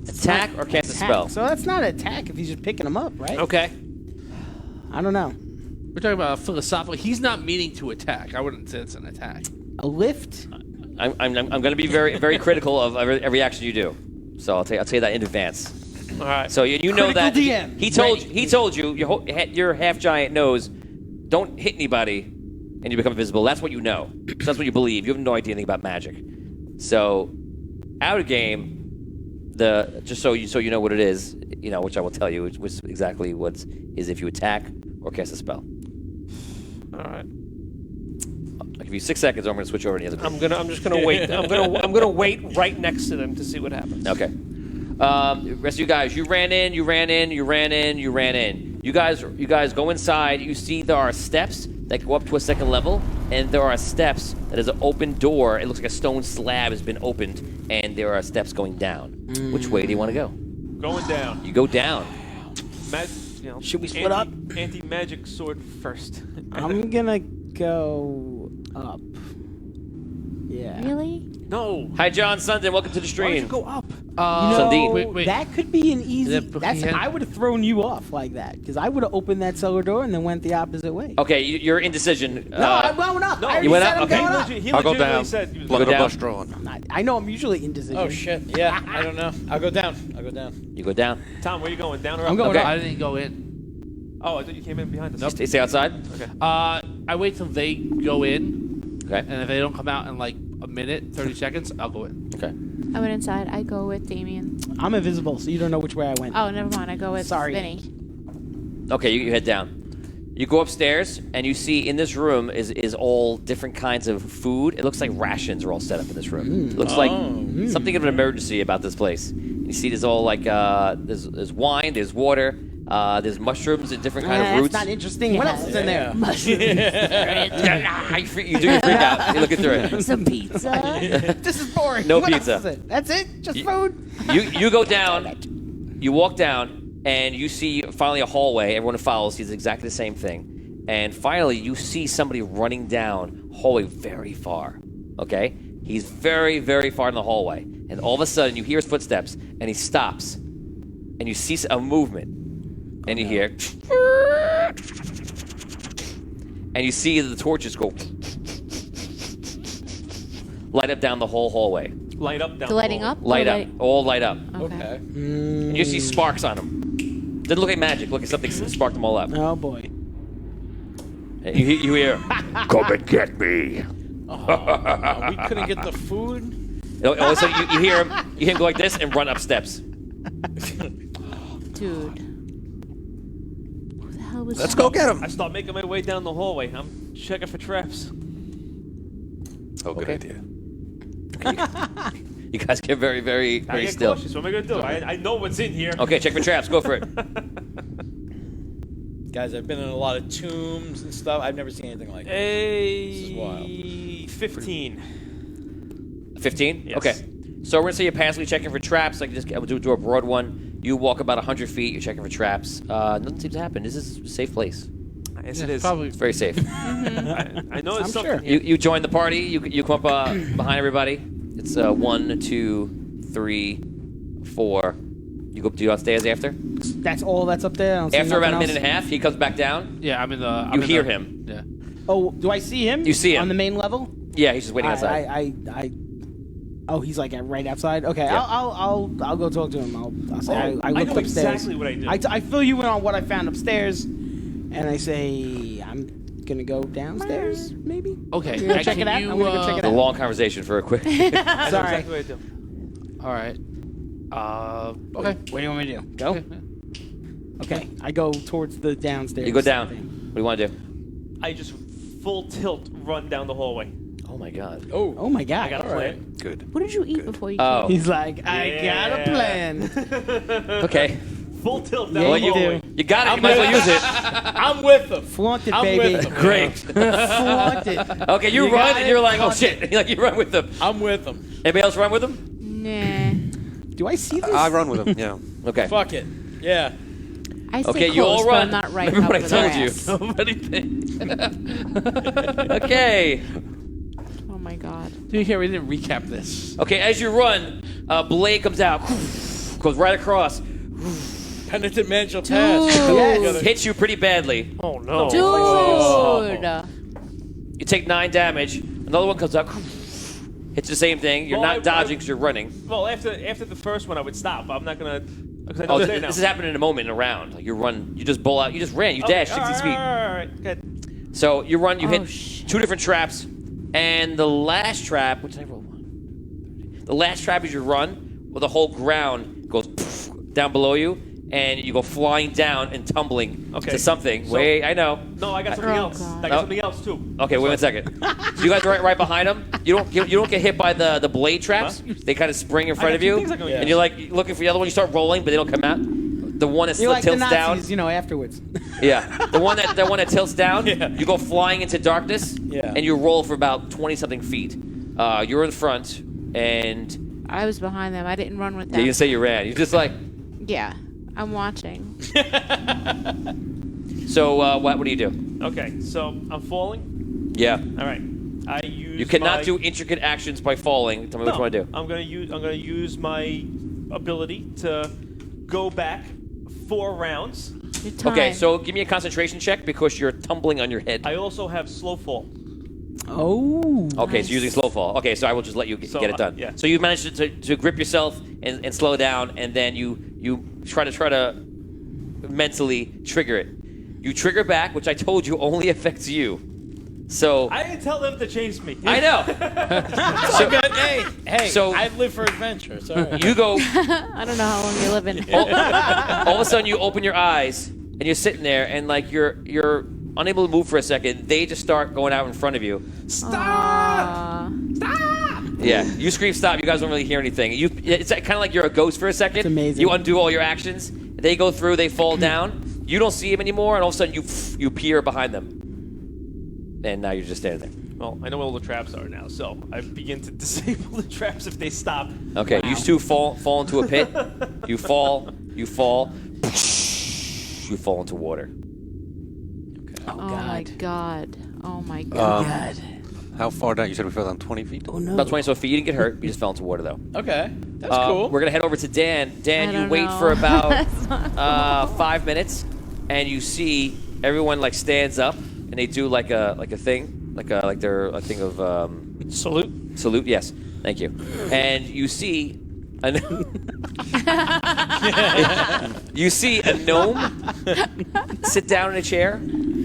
Attack or cast a Attack. spell. So that's not an attack if he's just picking him up, right? Okay. I don't know. we're talking about a philosophical. He's not meaning to attack. I wouldn't say it's an attack. A lift? I'm going to be very very critical of every action you do. So I'll tell you that in advance. All right. So you know Critical that DM. he told you your half giant knows don't hit anybody and you become invisible. That's what you know. So that's what you believe. You have no idea anything about magic. So out of game, just so you know what it is, which I will tell you, which exactly what is if you attack or cast a spell. All right. I'll give you 6 seconds, or I'm going to switch over to the other group. I'm just gonna wait. I'm gonna wait right next to them to see what happens. Okay. Rest of you guys, you ran in. You guys go inside. You see there are steps that go up to a second level, and there are steps that is an open door. It looks like a stone slab has been opened, and there are steps going down. Which way do you want to go? Going down. You go down. Should we split up? Anti-magic sword first. I'm gonna go up. Yeah. Really? No. Hi, John Sundin. Welcome to the Why would you stream. go up? Sundin. Wait. That could be an easy. That- I would have thrown you off like that because I would have opened that cellar door and then went the opposite way. Okay, you're indecision. No, I'm going up. no, I already you went said up? I'm Okay. going up. He I'll go legitimately down. said he was Look at Go a down. bus drawn. I know I'm usually indecision. Oh shit! Yeah, I don't know. I'll go down. You go down. Tom, where you going? Down or up? I'm going Okay. up. I didn't go in. Oh, I thought you came in behind us. You stay outside. Okay. I wait till they go in, Okay. and if they don't come out in like a minute, 30 seconds, I'll go in. Okay. I went inside. I go with Damien. I'm invisible, so you don't know which way I went. Oh, never mind. I go with Sorry. Vinny. Okay, you head down. You go upstairs, and you see in this room is all different kinds of food. It looks like rations are all set up in this room. It looks like something of an emergency about this place. You see there's all like, there's wine, there's water, there's mushrooms and different kind of That's roots. not interesting. What else is in there? You do your freak out. You're looking through it. Some pizza. This is boring. No What else pizza. is it? That's it? Just food? You go down, you walk down, and you see finally a hallway. Everyone who follows sees exactly the same thing. And finally, you see somebody running down hallway very far. Okay? He's very, very far in the hallway. And all of a sudden, you hear his footsteps, and he stops. And you see a movement. And you hear... And you see the torches go... light up down the whole hallway. Light up down. The lighting up? Light up. All light up. Okay. And you see sparks on them. Didn't look like magic. Look like something sparked them all up. Oh, boy. And you hear... Come and get me. We couldn't get the food. Also, you hear him go like this and run up steps. Dude. Who the hell was Let's that? go get him. I start making my way down the hallway. I'm checking for traps. Oh, good Okay. idea. You guys get very, very, I very get still. cautious. What am I gonna do? I know what's in here. Okay, check for traps. Go for it. Guys, I've been in a lot of tombs and stuff. I've never seen anything like this. This is wild. 15. 15? Yes. Okay. So we're going to say you're passively checking for traps. Like just do a broad one. You walk about 100 feet. You're checking for traps. Nothing seems to happen. This is a safe place. Yes, it is. Probably. It's very safe. I know it's I'm something. sure. Here. You join the party. You come up behind everybody. It's 1, 2, 3, 4. You go downstairs after? That's all that's up there? I don't see After about a nothing minute and a half, he comes back down. Yeah, I'm in the. You hear him. Yeah. Oh, do I see him? You see him. On the main level? Yeah, he's just waiting outside. Oh, he's like right outside. Okay, Yeah. I'll go talk to him. I'll say I I looked know upstairs. exactly what I do. I fill you in on what I found upstairs, and I say I'm gonna go downstairs. Maybe. Okay. I'm gonna check it out. I'm gonna go check it A out. long conversation for a quick. I know Sorry. exactly what I do. All right. Okay. What do you want me to do? Go. Okay, I go towards the downstairs. You go down. thing. What do you want to do? I just full tilt run down the hallway. Oh my god. Oh my god! I got a plan. Good. What did you eat before you Oh. He's like, I got a plan. Okay. Full tilt down Yeah, the you hallway. do. You got it. You might as well use it. I'm with them. Flaunt it, I'm baby. with them. Great. Flaunt it. Okay, you You run got and it. you're like, oh Flaunt shit. You run with them. I'm with them. Anybody else run with them? Nah. Do I see this? I run with him. Yeah. Okay. Fuck it. Yeah. I stay Okay, close, you all but run. I'm not right Remember up what I with told you. ass. Nobody picked. Okay. Oh my god. Do you hear? We didn't recap this. Okay, as you run, blade comes out, goes right across, Penitent man shall Dude. pass. Yes. hits you pretty badly. Oh no. Dude. You take 9 damage. Another one comes up, hits the same thing. You're Well, not dodging because you're running. Well, after the first one, I would stop. I'm not gonna. Because I know Oh, it's there now. this is happening in a moment in a round. Like you run, you just bowl out, you just ran, you dash 60 feet. All right. Good. So you run, you Oh, hit shit. 2 different traps, and the last trap, what did I roll? 1? The last trap is you run, well, the whole ground goes poof, down below you, and you go flying down and tumbling Okay. to something. So- Wait, I know. No, I got something Oh, else. God. I got something else too. Okay, wait 1 second. So you guys are right behind them. You don't get hit by the blade traps. Huh? They kind of spring in I front got of two you, things I can and use. you're like looking for the other one. You start rolling, but they don't come out. The one that You're like the tilts down. Nazis, afterwards. Yeah, the one that tilts down. You go flying into darkness. Yeah. And you roll for about 20-something feet. You're in front, and I was behind them. I didn't run with you them. didn't say you ran. You're just like, Yeah, I'm watching. So what do you do? Okay, so I'm falling. Yeah. All right. I use. You cannot do intricate actions by falling. Tell me what you want to do. I'm gonna use my ability to go back 4 rounds. Your time. Okay, so give me a concentration check because you're tumbling on your head. I also have slow fall. Oh. Okay, so using slow fall. Okay, so I will just let you get it done. yeah. So you managed to grip yourself and slow down, and then you try to mentally trigger it. You trigger back, which I told you only affects you. So I didn't tell them to chase me. I know. So good. Hey. So- I live for adventure. Sorry. You go. I don't know how long you're living. All of a sudden, you open your eyes and you're sitting there, and like you're unable to move for a second. They just start going out in front of you. Stop! Yeah, you scream stop. You guys don't really hear anything. It's kind of like you're a ghost for a second. It's amazing. You undo all your actions. They go through. They fall down. You don't see them anymore, and all of a sudden you peer behind them, and now you're just standing there. Well, I know where all the traps are now, so I begin to disable the traps if they stop. Okay, you two fall into a pit. You fall. You fall into water. Oh my god. Oh my god. How far down? You said we fell down 20 feet? Oh no. About 20 so feet. You didn't get hurt. You just fell into water though. Okay, that's cool. We're gonna head over to Dan. Dan, I you don't wait know. for about That's not cool. 5 minutes, and you see everyone like stands up and they do like a thing, like they're a thing of Salute. salute. Yes, thank you. And you see you see a gnome sit down in a chair.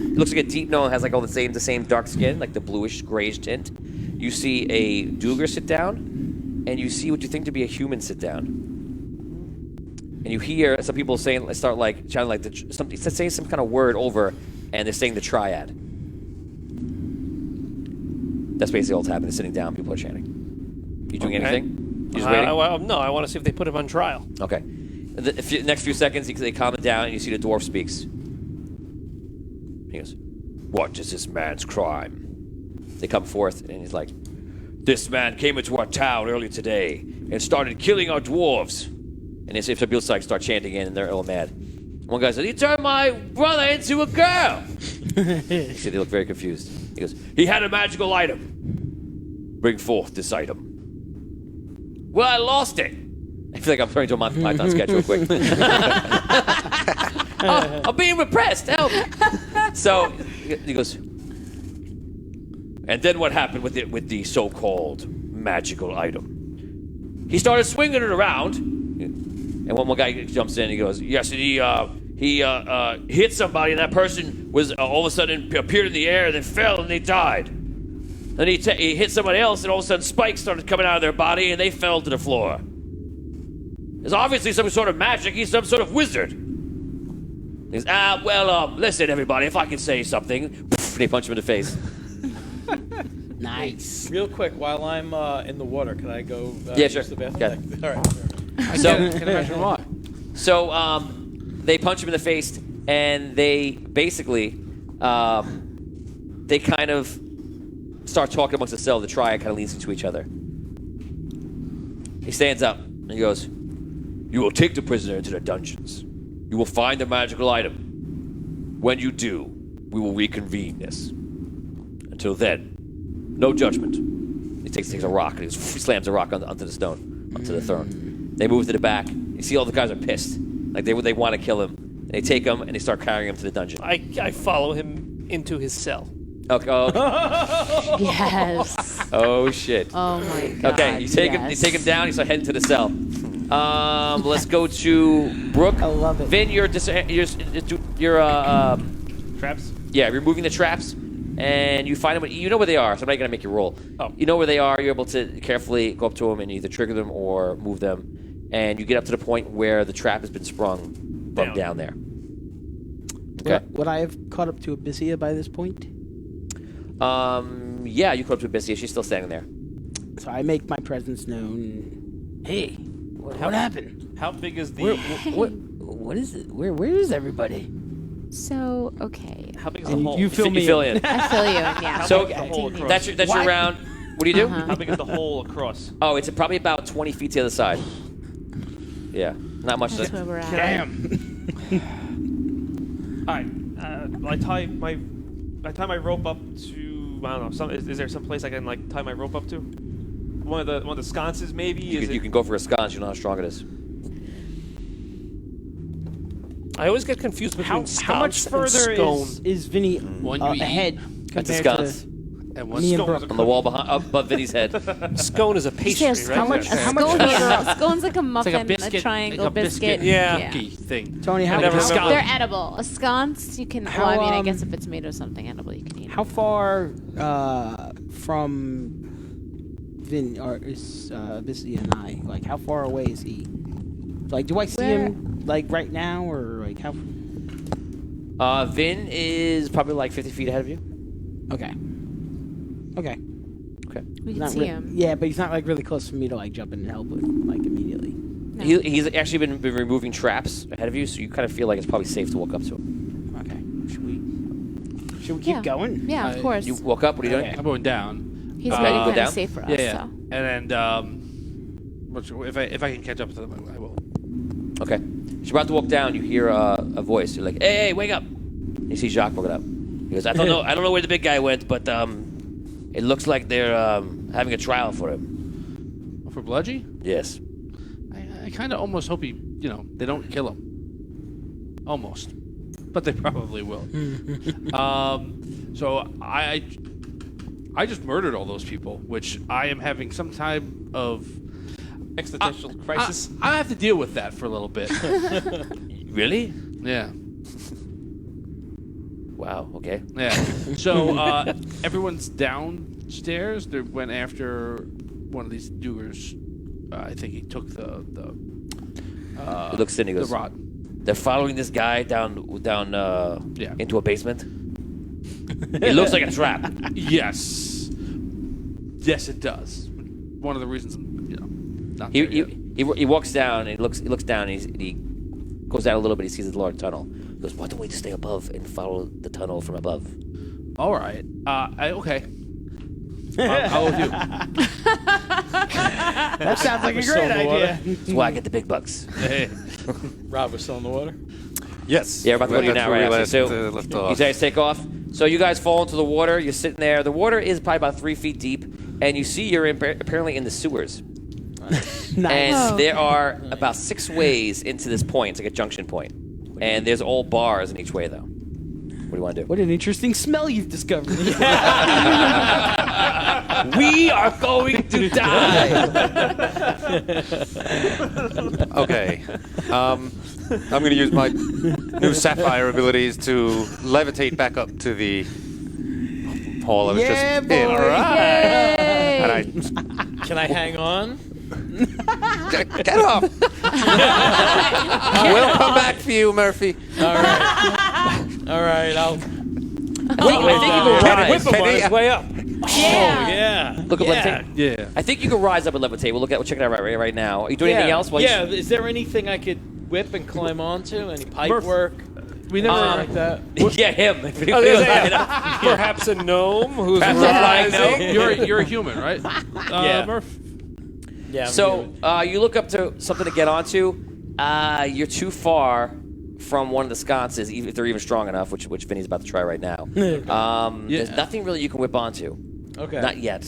Looks like a deep gnome, has like all the same dark skin, like the bluish grayish tint. You see a Duger sit down, and you see what you think to be a human sit down. And you hear some people saying, start like shouting like saying some kind of word over, and they're saying the triad. That's basically all that's happening. They're sitting down, people are chanting. You doing anything? You just waiting? No, I want to see if they put him on trial. Okay. The next few seconds, they calm it down, and you see the dwarf speaks. He goes, "What is this man's crime?" They come forth, and he's like, "This man came into our town earlier today and started killing our dwarves." And they say, people start chanting in, and they're all mad. One guy said, "He turned my brother into a girl." He said, they look very confused. He goes, "He had a magical item. Bring forth this item." "Well, I lost it." I feel like I'm turning to a Monty Python sketch real quick. Oh, I'm being repressed. Help! So he goes, "And then what happened with the so-called magical item?" "He started swinging it around, and one guy jumps in and he goes, "Yes, and he hit somebody, and that person was all of a sudden appeared in the air, and then fell, and they died. Then he hit somebody else, and all of a sudden spikes started coming out of their body, and they fell to the floor. There's obviously some sort of magic. He's some sort of wizard." He goes, listen, everybody, if I can say something." And they punch him in the face. Nice. Real quick, while I'm in the water, can I go Yeah, sure. use the bathroom? Yeah. All right. So, I can imagine why. So they punch him in the face, and they basically, they kind of start talking amongst themselves. The triad kind of leans into each other. He stands up, and he goes, "You will take the prisoner into the dungeons. You will find the magical item. When you do, we will reconvene this. Until then, no judgment." He takes a rock, and he slams a rock onto the stone, onto the throne. They move to the back. You see all the guys are pissed. Like they want to kill him. And they take him, and they start carrying him to the dungeon. I follow him into his cell. Okay. Yes. Oh, shit. Oh my god. Okay, you take him. You take him down. You start heading to the cell. Let's go to Brooke. I love it. Vin, you're Traps? yeah, removing the traps, and you find them. You know where they are, so I'm not gonna make you roll. Oh. You know where they are. You're able to carefully go up to them and either trigger them or move them, and you get up to the point where the trap has been sprung down there. Okay. Would I have caught up to Abyssia by this point? Yeah, you caught up to Abyssia. She's still standing there. So I make my presence known. Hey, what happened? How big is the... What is it? Where is everybody? So, okay. How big is the hole? You fill me You fill in. in. I fill you in, yeah. So big is the hole across? that's your round. What do you do? Uh-huh. How big is the hole across? Oh, it's probably about 20 feet to the other side. Yeah. Not much. That's where we're at. Damn. All right. I tie my rope up to, I don't know. Is there some place I can like tie my rope up to? One of the sconces maybe. You can go for a sconce. You know how strong it is. I always get confused between How much sconce further and scone. is Vinny One you eat. ahead That's a compared to sconce. And one me and scone. Brooke? On the wall above Vinny's head. Scone is a pastry, Yes, right? how much? Yeah. How much? Scone's like a muffin, It's like a biscuit, a triangle like a biscuit Yeah. cookie thing. Tony, how, never how, remember. They're edible. A sconce, you can. How, well, I mean, I um, guess if it's made of something edible, you can eat it. how far from Vin or is Vissy and I? Like, how far away is he? Like, do I see him like right now, or like how? Vin is probably like 50 feet ahead of you. Okay. Okay. Okay. We can Not see re- him. Yeah, but he's not like really close for me to like jump in and help with like immediately. No. He's actually been removing traps ahead of you, so you kind of feel like it's probably safe to walk up to him. Okay. Should we keep Yeah. going? Yeah, of course. You walk up. What are you doing? I'm going down. He's Okay, really you go kind down? of safe for us. Yeah, yeah. So. And then, if I can catch up to them, I will. Okay. As you're about to walk down, you hear a voice. You're like, "Hey, wake up!" You see Jacques walking up. He goes, "I don't know where the big guy went, but it looks like they're having a trial for him." For Bludgy? Yes. I kind of almost hope they don't kill him. Almost. But they probably will. So I just murdered all those people, which I am having some type of Existential crisis. I have to deal with that for a little bit. Really? Yeah. Wow. Okay. Yeah. So everyone's downstairs. They went after one of these doers. I think he took the He looks in. He the goes, rod. "They're following this guy down Yeah. into a basement. It looks like a trap." Yes. Yes, it does. One of the reasons, not there yet. He walks down and he looks down and he goes down a little bit. He sees a large tunnel. He goes, "Why don't we just stay above and follow the tunnel from above?" All right. Okay. I'll with you. That sounds like a great idea. That's why I get the big bucks. Hey. Rob, we're still in the water. Yes. Yeah, we're about to go to you That's now, where right we after. left So you off. guys take off. So you guys fall into the water. You're sitting there. The water is probably about 3 feet deep, and you see you're apparently in the sewers. Nice. And Oh. there are about 6 ways into this point. It's like a junction point. And there's all bars in each way, though. What do you want to do? What an interesting smell you've discovered. We are going to die. Okay. I'm going to use my new sapphire abilities to levitate back up to the hall I was Yeah, just in. boy. All right. Yay! And I Can I hang on? get off. We'll come back for you, Murphy. All right. I'll. Wait, I think you can rise. Whip him on his way up. Yeah. Look at levitate. Yeah. I think you can rise up and levitate. We'll check it out right now. Are you doing anything else? While Yeah. Is there anything I could whip and climb onto? Any pipe work? We never. Like that? Yeah, him. Perhaps a gnome who's Perhaps a flying rising. gnome. You're a human, right? Yeah. Murph? Yeah. I'm So good. you look up to something to get onto. You're too far from one of the sconces, if they're even strong enough, which Vinny's about to try right now. There's nothing really you can whip onto. Okay. Not yet.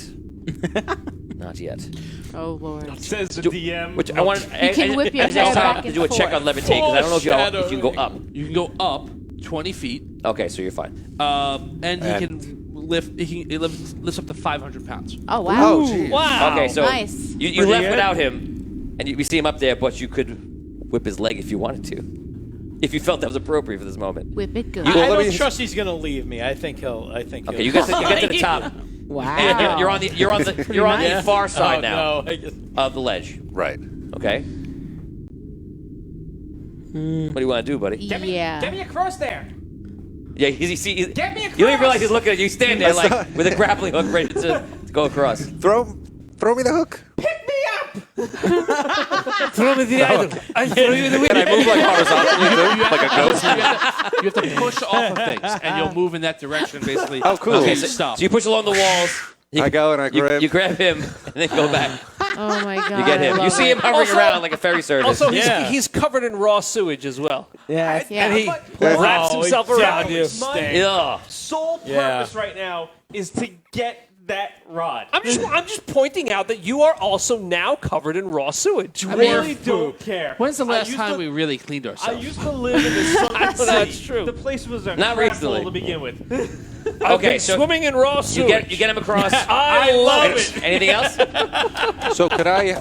Not yet. Oh Lord. Says the DM. Which I want. You can whip your I just head have back to and do a check on forth. levitate because I don't know if you can go up. You can go up 20 feet, Okay, so you're fine. and he can lift. He lifts up to 500 pounds. Oh wow. Oh, geez. Wow. Okay, so Nice. you left without him, and we see him up there, but you could whip his leg if you wanted to, if you felt that was appropriate for this moment. Whip it good. You- I let don't me- trust he's gonna leave me. I think he'll. Okay, you get to the top. Wow. And you're on the far side now No, I just, of the ledge. Right. Okay. What do you want to do, buddy? Yeah. Get me across there. Yeah, Get me you don't even across! realize he's looking at you. You stand there That's like with a grappling hook ready to go across. Throw me the hook. Pick me up! Throw me the idol. I throw you the Can I move like horizontally too? Like a ghost? You have to push off of things, and you'll move in that direction, basically. Oh, cool. Okay, So stop. you push along the walls. I go and I grab. You grab him and then go back. Oh my god. You get him. You see him hovering around like a ferry service. Also, he's covered in raw sewage as well. Yeah. And he wraps himself around you. Yeah. Sole purpose right now is to get that rod. I'm just pointing out that you are also now covered in raw sewage. I really don't care. When's the last used time to- we really cleaned I ourselves? used to live in the Sun City. That's true. The place was a Not crap recently. hole to begin with. Okay, so Swimming in raw you sewage. get him across. I love it. Anything else? So could I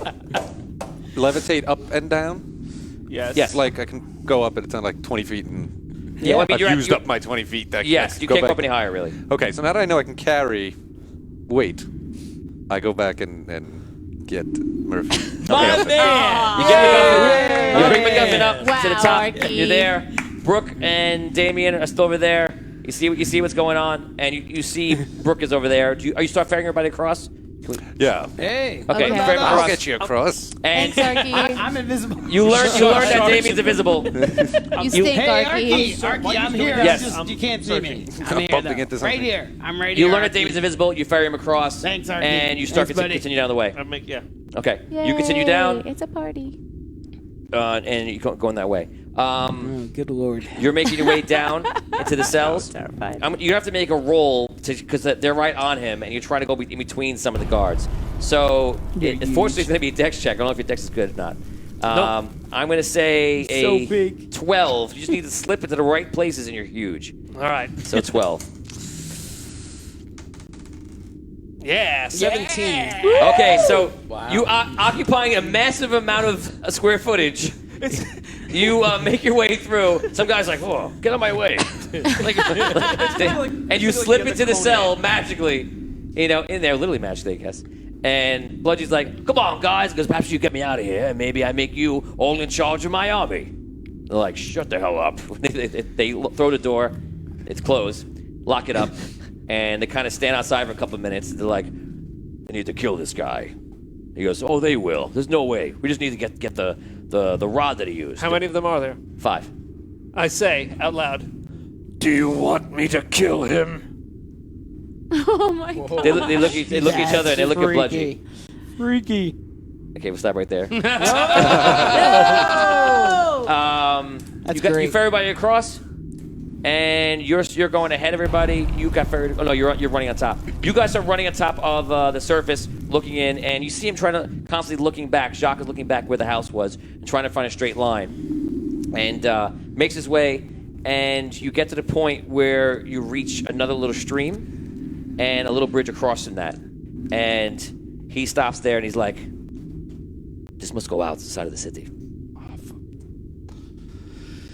levitate up and down? Yes. Yes. Like I can go up and it's on like 20 feet and Yeah, well, I mean, I've used up my 20 feet. Yes, you can't go up any higher, really. Okay, so now that I know I can carry weight, I go back and get Murphy. My Okay. man! You get McGuffin. You bring McGuffin up Wow, to the top. Arky. You're there. Brooke and Damien are still over there. You see what's going on, and you see Brooke is over there. Are you start ferrying everybody across? Yeah. Hey. Okay, you ferry them I'll across. get you across. And Thanks, Arky. I'm invisible. you learn that Damien's invisible. You stink, Hey, Arky. Arky, I'm here. Yes. You can't see me. I'm here, bumping though. into something. Right here. I'm right You here. learn that Arky. Damien's invisible. You ferry him across. Thanks, Arky. And you start Thanks, buddy. continue down the way. Yeah. Okay. You continue down, It's a party. and you go going that way. Oh, good lord. You're making your way down into the cells. Terrified. You have to make a roll because they're right on him, and you're trying to go in between some of the guards. So, unfortunately, it's going to be a dex check. I don't know if your dex is good or not. I'm going to say a so big. 12. You just need to slip into the right places, and you're huge. All right. So 12. Yeah, 17. Okay, so you are occupying a massive amount of square footage. You make your way through. Some guy's like, "Whoa, get out of my way!" And you slip into the cell magically. In there, literally magically, I guess. And Bludgy's like, "Come on, guys, because perhaps you get me out of here, and maybe I make you all in charge of my army." They're like, "Shut the hell up!" They throw the door. It's closed. Lock it up, and they kind of stand outside for a couple of minutes. They're like, "I need to kill this guy." He goes, "Oh, they will. There's no way. We just need to get the rod that he used." How many of them are there? 5. I say out loud. Do you want me to kill him? Oh my god. They look at each other and they look at Bludgy. Freaky. Okay, we'll stop right there. That's You great. ferry everybody across, and you're going ahead of everybody. You got ferried. Oh no, you're running on top. You guys are running on top of the surface, looking in, and you see him trying to constantly looking back. Jacques is looking back where the house was and trying to find a straight line, and makes his way. And you get to the point where you reach another little stream and a little bridge across from that. And he stops there and he's like, "This must go out the side of the city.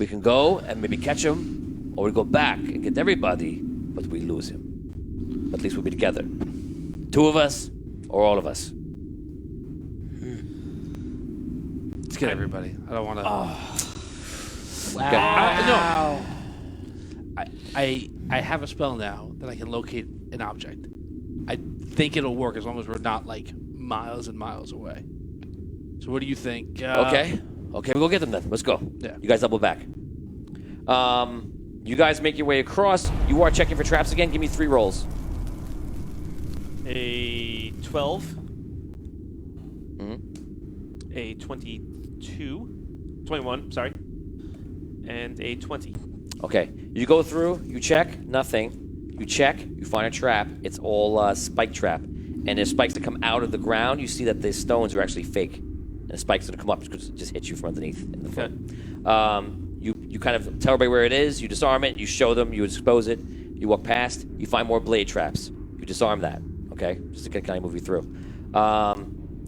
We can go and maybe catch him, or we go back and get everybody, but we lose him. At least we'll be together. 2 of us, or all of us." Let's get everybody. I don't want to. Wow. I have a spell now that I can locate an object. I think it'll work as long as we're not like miles and miles away. So what do you think? Okay, we'll go get them then. Let's go. Yeah. You guys double back. You guys make your way across. You are checking for traps again. Give me 3 rolls. A 12. Mm-hmm. A 21, sorry. And a 20. Okay. You go through. You check. Nothing. You check. You find a trap. It's all spike trap. And there's spikes that come out of the ground. You see that the stones are actually fake. And the spikes that come up just hit you from underneath in the foot. You kind of tell everybody where it is. You disarm it. You show them. You expose it. You walk past. You find more blade traps. You disarm that. Okay? Just to kind of move you through.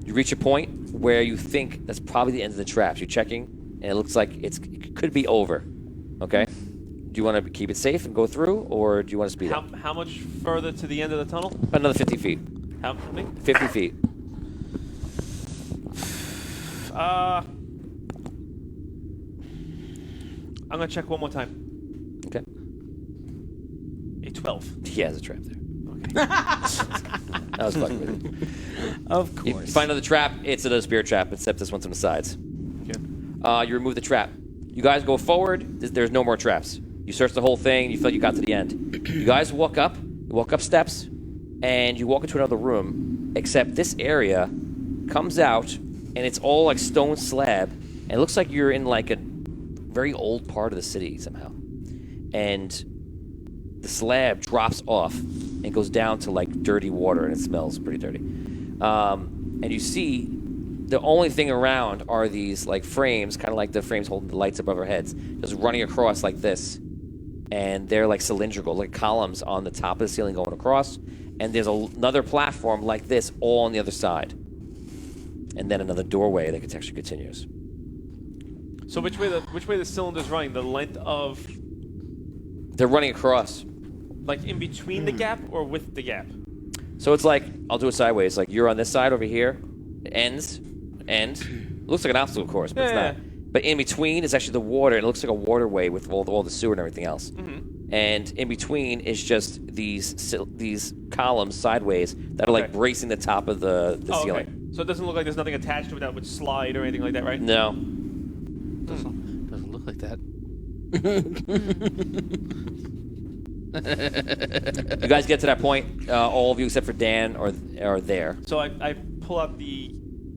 You reach a point where you think that's probably the end of the traps. You're checking, and it looks like it could be over. Okay? Do you want to keep it safe and go through, or do you want to speed up? How much further to the end of the tunnel? About another 50 feet. How many? 50 feet. I'm going to check one more time. Okay. A 12. He has a trap there. Okay. That was fucking with you. Of You course. find another trap. It's another spear trap, except this one's on the sides. Okay. You remove the trap. You guys go forward. There's no more traps. You search the whole thing. You feel like you got to the end. You guys walk up. You walk up steps, and you walk into another room. Except this area comes out, and it's all like stone slab, and it looks like you're in like a very old part of the city somehow. And the slab drops off and goes down to like dirty water, and it smells pretty dirty. And you see the only thing around are these like frames, kind of like the frames holding the lights above our heads, just running across like this. And they're like cylindrical, like columns on the top of the ceiling going across. And there's another platform like this all on the other side. And then another doorway that actually continues. So which way the cylinder's running? The length of... They're running across. Like in between the gap or with the gap? So it's like, I'll do it sideways. Like you're on this side over here. It ends. It looks like an obstacle course, but it's not. But in between is actually the water, and it looks like a waterway with all the sewer and everything else. Mm-hmm. And in between is just these columns sideways that are like bracing the top of the ceiling. Okay. So it doesn't look like there's nothing attached to it that would slide or anything like that, right? No. Doesn't look like that. You guys get to that point, all of you except for Dan are there. So I pull out the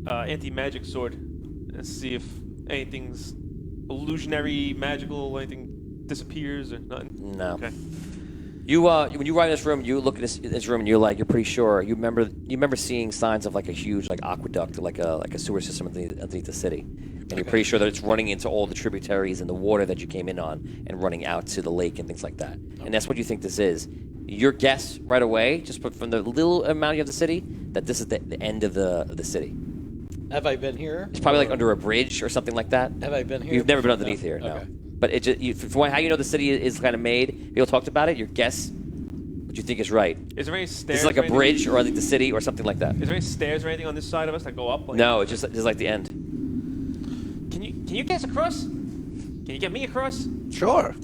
anti-magic sword and see if anything's illusionary, magical, anything disappears or nothing. No. Okay. You when you ride in this room, you look at this room and you're pretty sure you remember seeing signs of like a huge like aqueduct, like a sewer system underneath the city, and you're pretty sure that it's running into all the tributaries and the water that you came in on and running out to the lake and things like that. And that's what you think this is. Your guess right away, just from the little amount you have the city, that this is the end of the city. Have I been here? It's probably like under a bridge or something like that. Have I been here? You've never been underneath here, no. Okay. But it just, from how you know the city is kind of made, people talked about it, your guess, what you think is right. Is there any stairs? This is like a bridge or like the city or something like that. Is there any stairs or anything on this side of us that go up? Like No, it's just like the end. Can you guys across? Can you get me across? Sure.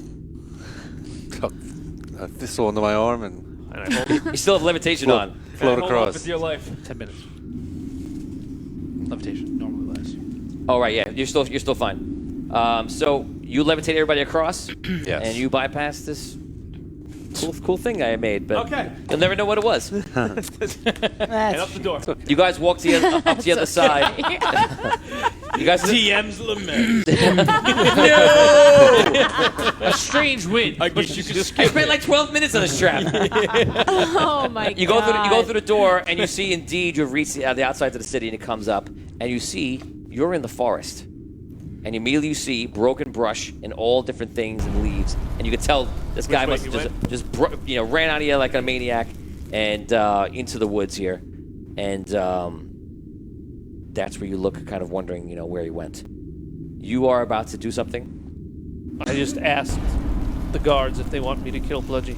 This under my arm and And I hold You still have levitation on. float and I hold on across. for dear life. 10 minutes. Levitation normally lasts. Oh right, yeah, you're still fine. So you levitate everybody across, Yes. and you bypass this cool thing I made, but Okay. you'll never know what it was. And up the door. You guys walk up to the other side. You guys DM's lament. A strange wind. I guess you could I skip spent like 12 minutes on this trap. Oh my god. You go through the door, and you see indeed you've reached the outside of the city, and it comes up, and you see you're in the forest, and immediately you see broken brush and all different things and leaves, and you can tell this guy way must he have just ran out of here like a maniac, and into the woods here, and that's where you look, kind of wondering, where he went. You are about to do something. I just asked the guards if they want me to kill Bludgy.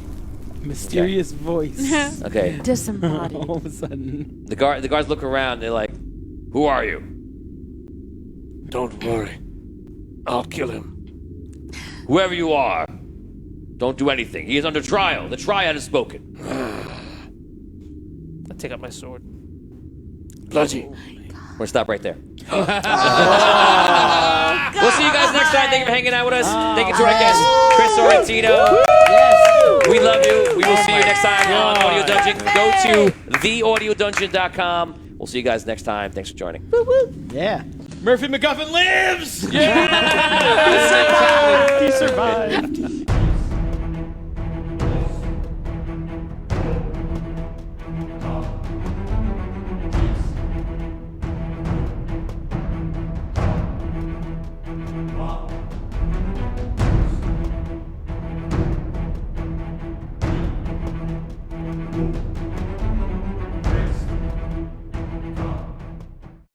Mysterious voice. Okay. Disembodied. All of a sudden. The guards look around. They're like, "Who are you?" Don't worry. I'll kill him. Whoever you are, don't do anything. He is under trial. The triad has spoken. I take out my sword. Bloody. We're gonna stop right there. We'll see you guys next time. Thank you for hanging out with us. Thank you to our guest, Chris Sorrentino. Yes. We love you. We will see you next time on Audio Dungeon. Go to theaudiodungeon.com. We'll see you guys next time. Thanks for joining. Yeah. Murphy McGuffin lives! Yeah! He survived.